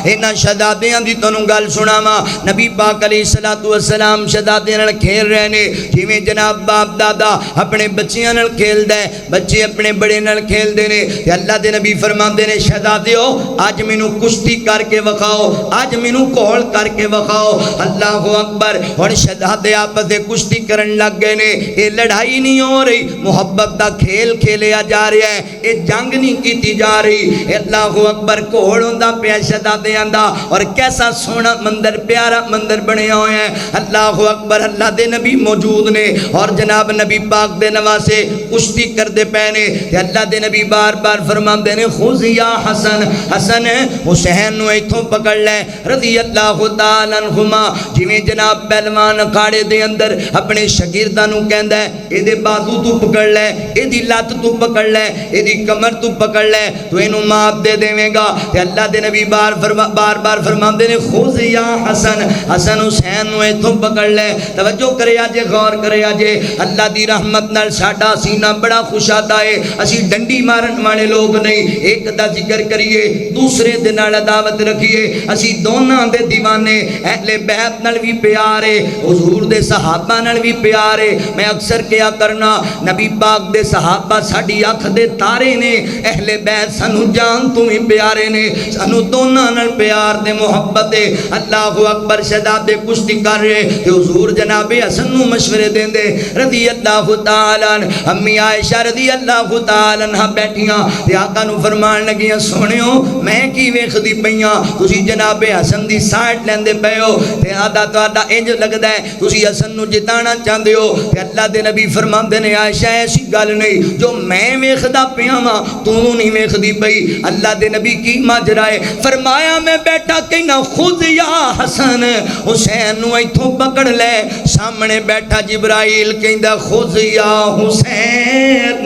اینا شہزادیاں دی تنوں گل سناواں، نبی پاک علیہ السلام شہزادیاں نال کھیل رہے نے، جویں جناب باپ دادا اپنے بچیاں نال کھیلدا ہے، بچے اپنے بڑے نال کھیلدے نے، تے اللہ دے نبی فرماندے نے شہزادیو اج مینوں کشتی کر کے وکھاؤ، اج مینوں کھول کر کے وکھاؤ۔ اللہ اکبر، ہن شہزادے آپس وچ کشتی کرن لگ گئے نے، اے لڑائی نہیں ہو رہی، محبت دا کھیل کھیلیا جا رہا ہے، اے جنگ نہیں کیتی جا رہی۔ اللہ اکبر، کھول ہوندا پیا شہزادے آندا، اور کیسا سونا مندر، پیارا مندر بنیا ہویا ہے۔ اللہ اکبر، اللہ دے نبی موجود نے، اور جناب نبی پاک دے نواسے کشتی کردے پے نے، تے اللہ دے نبی بار بار فرماندے نے خذ یا حسن، حسن حسین نو ایتھوں پکڑ لے رضی اللہ تعالی عنہما۔ جویں جناب پہلوان اکھاڑے دے اندر اپنے شاگرداں نو کہندا ہے اے دے بازو تو پکڑ لے، اے دی لت تو پکڑ لے، اے دی کمر تو پکڑ لے، تو اینو معاف دے دیویں گا۔ تے اللہ دے نبی بار بار فرماندے نے خذ یا حسن، حسن حسین نو ایتھوں پکڑ لے۔ توجہ کریا جے، غور کریا جے، اللہ دی رحمت نال ساڈا سینہ بڑا خوشادہ ہے، اسی ڈنڈی مارن والے لوگ نہیں، ایک دا ذکر کریے دوسرے دے نال عداوت رکھیے، اسی دوناں دے دیوانے، اہل بیت نال بھی پیار ہے، حضور دے صحابہ نال بھی پیار ہے۔ میں اکثر کیا کرنا، نبی پاک دے صحابہ ساڈی اکھ دے تارے نے، اہل بیت سانو جان تو ہی پیارے نے، سانو دوناں نال پیار دے محبت ہے۔ اللہ اکبر، شہزادے کشتی کر رہے تے حضور جناب حسن نو مشورے دیندے رضی اللہ تعالی عنہ، امی عائشہ رضی اللہ تعالی عنہ بیٹھیاں تے آقا نو فرمان لگیاں سونیو میں کی ویکھدی پیاں، تسی جناب حسن دی سائٹ لیندے پے ہو، تے آدا تہاڈا انج لگدا ہے تسی حسن نو جتانا چاہندے ہو۔ تے اللہ دے نبی فرماندے نے عائشہ ایسی گل نہیں، جو میں ویکھدا پیاں واں تو نہیں ویکھدی پئی۔ اللہ دے نبی کی ماجرا ہے، فرمایا میں بیٹھا کہنا خذ یا حسن، حسین نو ایتھوں پکڑ لے، سامنے بیٹھا جبرائیل کہندا خذ یا حسین،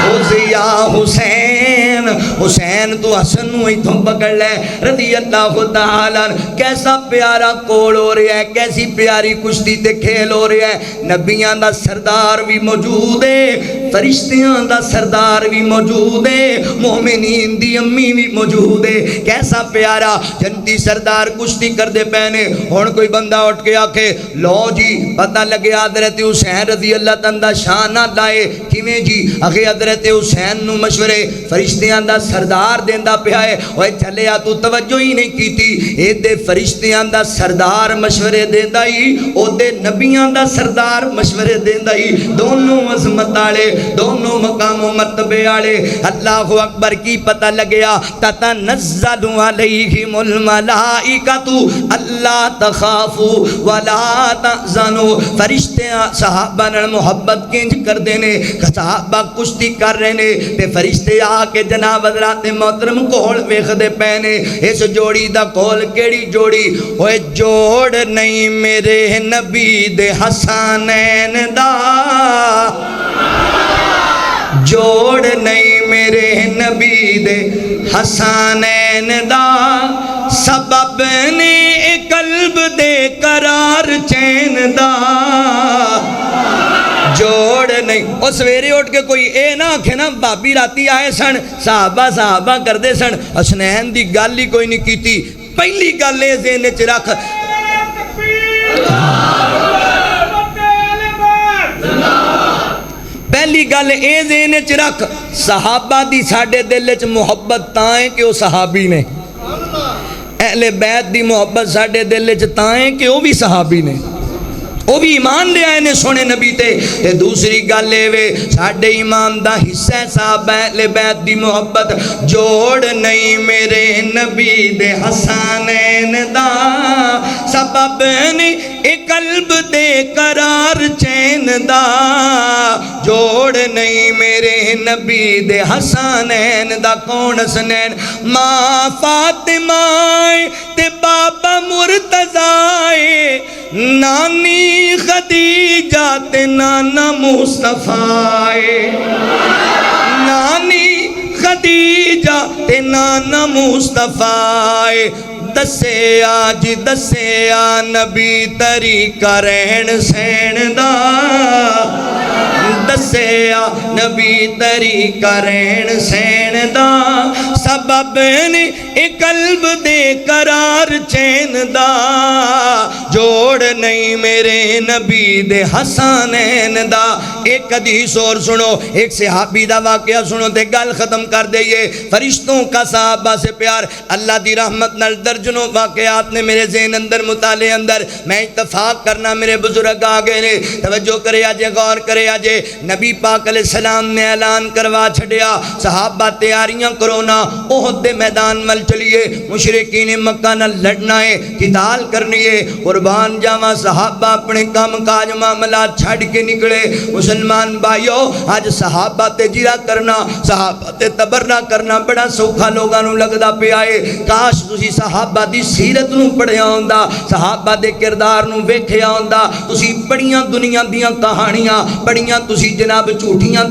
خذ یا حسین، حسین تو حسن نو ایتھوں پکڑ لے رضی اللہ تعالی عنہ۔ کیسا پیارا کول ہو رہا ہے، کیسی پیاری کشتی تے کھیل ہو رہا ہے، نبیاں دا سردار بھی موجود ہے، فرشتیاں دا سردار بھی موجود ہے، مومنین دی امی بھی موجود ہے، کیسا پیارا جنتی سردار کشتی کر دے پینے۔ ہن کوئی بندہ اٹھ کے آکھے لو جی پتہ لگے حضرت حسین رضی اللہ تعالیٰ شان نہ لائے، کیویں جی؟ اگے حضرت حسین نو مشورے فرشتیاں دا سردار دیندا پیا ہے، اوے چلیا تو توجہ ہی نہیں کیتی، اے دے فرشتیاں دا سردار مشورے دیندا ہی، او دے نبیاں دا سردار مشورے دیندا ہی، دونوں عظمت والے، دونوں مقام و مرتبے والے۔ اللہ اکبر، کی پتہ لگیا تتنزل علیہم الملائکۃ اللہ تخافوا ولا تحزنوا، فرشتے صحابہ نال محبت کنج کردے نے، صحابہ کشتی کر رہے نے تے فرشتے آ کے جناب حضرات محترم کول ویکھدے پے نے۔ اس جوڑی دا کول کیڑی جوڑی؟ اوے جوڑ نہیں میرے نبی دے حسنین دا، جوڑ نہیں میرے نبی دے حسنین دا، سبب نے قلب دے قرار چین دا، جوڑ نہیں۔ اور سویرے اٹھ کے کوئی اے نہ آکھے نا بابی راتی آئے سن صحابہ کردے سن، حسنین دی گل ہی کوئی نہیں کیتی۔ پہلی گل اے ذہن وچ رکھ، پہلی گل اے ذہن وچ رکھ، صحابہ دی ساڈے دل وچ محبت تاں ہے کہ وہ صحابی نے، اہل بیت دی محبت ساڈے دل وچ تاں ہے کہ وہ بھی صحابی نے، وہ بھی ایمان لے آئے نے سونے نبی تے۔ تے دوسری گل اے وے ساڈے ایمان دا حصہ ہے صحابہ اہل بیت دی محبت، جوڑ نہیں میرے نبی دے حسنین دا، سبب نہیں اے قلب دے قرار چین دا، جوڑ نہیں میرے نبی دے حسنین دا۔ کون حسنین؟ ماں فاطمہ تے بابا مرتضی، نانی خدیجہ تے نانا مصطفیٰ، نانی خدیجہ تے نانا مصطفیٰ دسیا نبی طریقہ رہن سہن دا دسیا نبی طریقہ رہن سہن دا سبب نے ایک قلب دے قرار چین دا جوڑ نہیں میرے نبی دے حسنین دا ایک حدیث اور سنو ایک صحابی دا واقعہ سنو تے گل ختم کر دئیے فرشتوں کا صحابہ سے پیار اللہ دی رحمت نال درجنوں واقعات نے میرے ذہن اندر مطالعے اندر میں اتفاق کرنا میرے بزرگ آگے نے توجہ کرے آجے غور کرے آجے نبی پاک علیہ السلام نے اعلان کروا چھڑیا صحابہ تیاریاں کرونا احد دے میدان مل چلیے مشرکین مکہ نہ لڑنا ہے قتال کرنی ہے قربان جاواں صحابہ اپنے کام کاج معاملات چھڑ کے نکلے مسلمان بھائیو آج صحابہ تے جرا کرنا صحابہ تے تبرہ کرنا بڑا سوکھا لوگاں نوں لگدا پیا ہے کاش تسی صحابہ دی سیرت نوں پڑھیا ہوندا صحابہ دے کردار نوں ویکھیا ہوندا تسی بڑیاں دنیا دیاں کہانیاں بڑیاں تسی جناب جھوٹیاں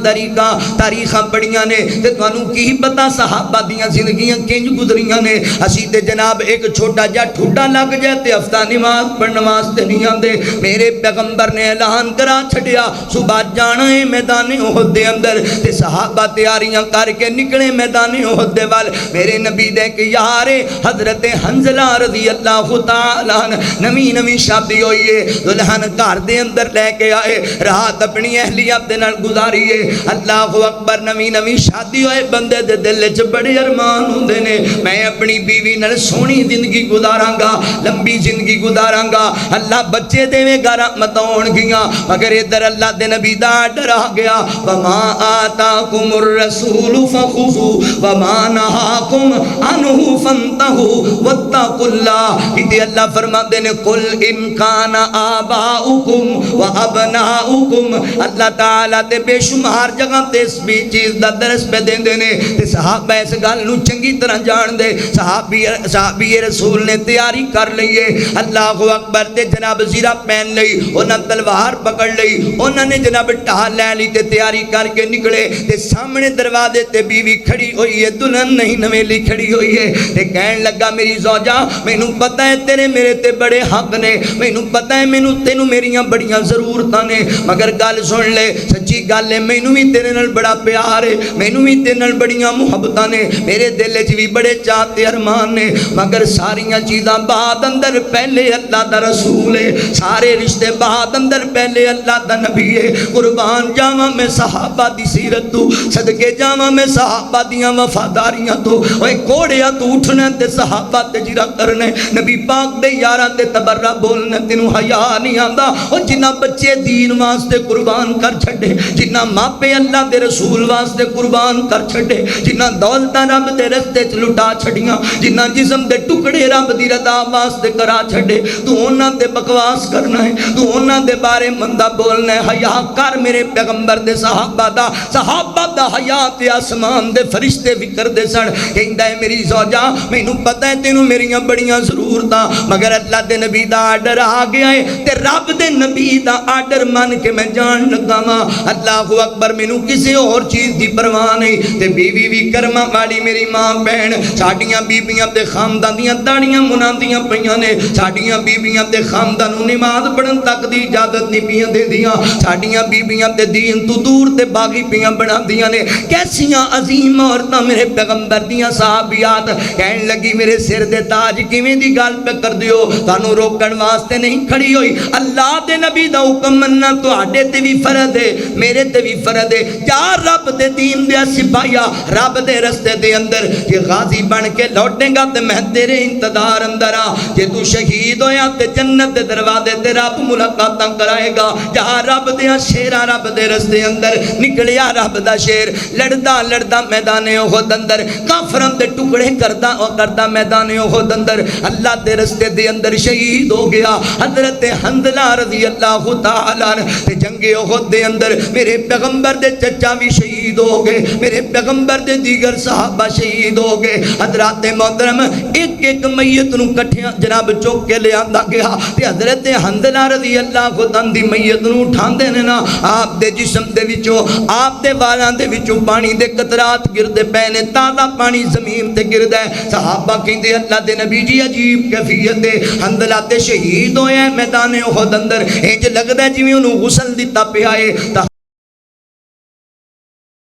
تاریخاں پڑھیاں نے تے تانوں کی پتہ صحابہ دیاں زندگیاں کنج گزریاں نے اسی تے جناب ایک چھوٹا جا ٹھڈا لگ جائے تے ہفتہ نماز پڑھن واسطے نہیں آندے میرے پیغمبر نے اعلان کرا چھڈیا صبح جانا ہے میدان احد دے اندر تے صحابہ تیاریاں کر کے نکلے میدان احد دے وال میرے نبی دے کہ یار حضرت حنزلہ رضی اللہ تعالیٰ نویں شادی ہوئی ہے دلہن گھر دے اندر لے کے آئے رات اپنی اہلیہ دے نال گزاری ہے اللہ اکبر نویں شادی ہوئے بندے دے دل وچ بڑے ارمان ہوندے نے میں اپنی بیوی نال سونی زندگی گزاراں گا لمبی زندگی گزاراں گا اللہ بچے دے گا رحمت ہون گیاں مگر ادھر اللہ دے نبی دا ڈر آ گیا وما آتاکم الرسول فخذوا وما نہاکم عنہ فانتہوا واتقوا اللہ کہ اللہ فرماتے نے قل ان کان آباؤکم و ابناؤکم اللہ تعالیٰ تے بے شمار جگہ تے اس بھی چیز دا درس پہ دیں دینے تے صحابہ اس گل نو چنگی طرح جان دے صحابی رسول نے تیاری کر لئیے اللہ اکبر تے جناب زیرہ پہن لئی انہاں تلوار پکڑ لئی انہاں نے جناب ٹہل لے لی تے تیاری کر کے نکلے تے سامنے دروازے تے بیوی کھڑی ہوئی ہے دلہن نہیں نویلی کھڑی ہوئی ہے تے کہنے لگا میری زوجہ مینوں پتہ ہے تیرے میرے تے بڑے حق نے مینوں پتہ ہے مینوں تینوں میریاں بڑیاں ضرورتاں نے مگر گل سن لے سچی گل ہے مینوں بھی تیرے نال بڑا پیار ہے مینوں بھی تیرے نال بڑیاں محبتاں نے میرے دل وچ بھی بڑے چاہتے ارمان نے مگر ساریاں چیزاں بعد اندر پہلے اللہ دا رسول ہے سارے رشتے بعد اندر پہلے اللہ دا نبی ہے قربان جاواں میں صحابہ دی سیرت تو صدقے جاواں میں صحابہ دیاں وفاداریاں تو اوے کوڑیاں تو اٹھنا تے صحابہ تے جرا کرنے نبی پاک دے یاراں تے تبرہ بولنے تینوں حیا نہیں آندا او جنہ بچے دین واسطے قربان کر چھڑے جنہ ماپے اللہ دے رسول واسطے قربان کر چھڑے جنہ دولتاں رب دے رستے چ لٹا چھڑیاں جنہ جسم دے ٹکڑے رب دی رضا واسطے کرا چھڑے تو انہاں تے بکواس کرنا ہے تو انہاں دے بارے مندہ بولنا ہے حیا کر میرے پیغمبر دے صحابہ دا حیا تے آسمان دے فرشتے فکر دے سن کہندا ہے میری زوجہ مینوں پتہ ہے تینوں میریاں بڑیاں ضرورتاں مگر اللہ دے نبی دا آرڈر آ گیا ہے تے رب دے نبی دا آرڈر مان کے میں جان لگا ماں اللہ اکبر مینوں کسی اور چیز دی پرواہ نہیں تے بیوی بھی کرما والی میری ماں بہن ساڈیاں بیبیاں تے خاندان دیاں داڑیاں مناندیاں پیاں نے ساڈیاں بیبیاں تے خاندان نوں نماز پڑھن تک دی اجازت نہیں پیاں دے دیاں ساڈیاں بیبیاں تے دین تو دور تے باغی پیاں بناندیاں نے کیسیاں عظیم عورتاں میرے پیغمبر دیاں صحابیات کہن لگی میرے سر دے تاج کیویں دی گل پہ کر دیو تانوں روکن واسطے نہیں کھڑی ہوئی اللہ دے نبی دا حکم مننا تواڈے تے بھی فرض ہے میرے تے بھی فرض ہے جا رب دے دین دے سپاہیا رب دے رستے دے اندر جے غازی بن کے لوٹے گا تے میں تیرے انتظار اندر آ جے تو شہید ہویا تے جنت دے دروازے تے رب ملاقاتاں کرائے گا جہاں رب دے شیرا رب دے رستے اندر نکلیا رب دا شیر لڑدا میدان احد اندر کافراں دے ٹکڑے کردا میدان احد اندر اللہ دے رستے دے اندر شہید ہو گیا حضرت حنزلہ رضی اللہ تعالیٰ تے جنگ احد دے اندر میرے پیغمبر دے چچا بھی شہید شہید ہو گئے، میرے پیغمبر دے دیگر صحابہ شہید ہو گئے۔ حضرات محترم ایک ایک میت نو کٹھیاں جناب چوک کے لے آندا گیا تے حضرت حنظلہ رضی اللہ خدا دی میت نو اٹھاندے نے نا، آپ دے جسم دے وچوں آپ دے والاں دے وچوں پانی دے قطرات گردے پے نے، تازہ پانی زمین تے گردا ہے۔ صحابہ کہندے اللہ دے نبی جی عجیب کیفیت ہے، حنظلہ تے شہید ہوئے ہیں میدان احد اندر، انج لگدا ہے جویں اونوں غسل دتا پیا ہے۔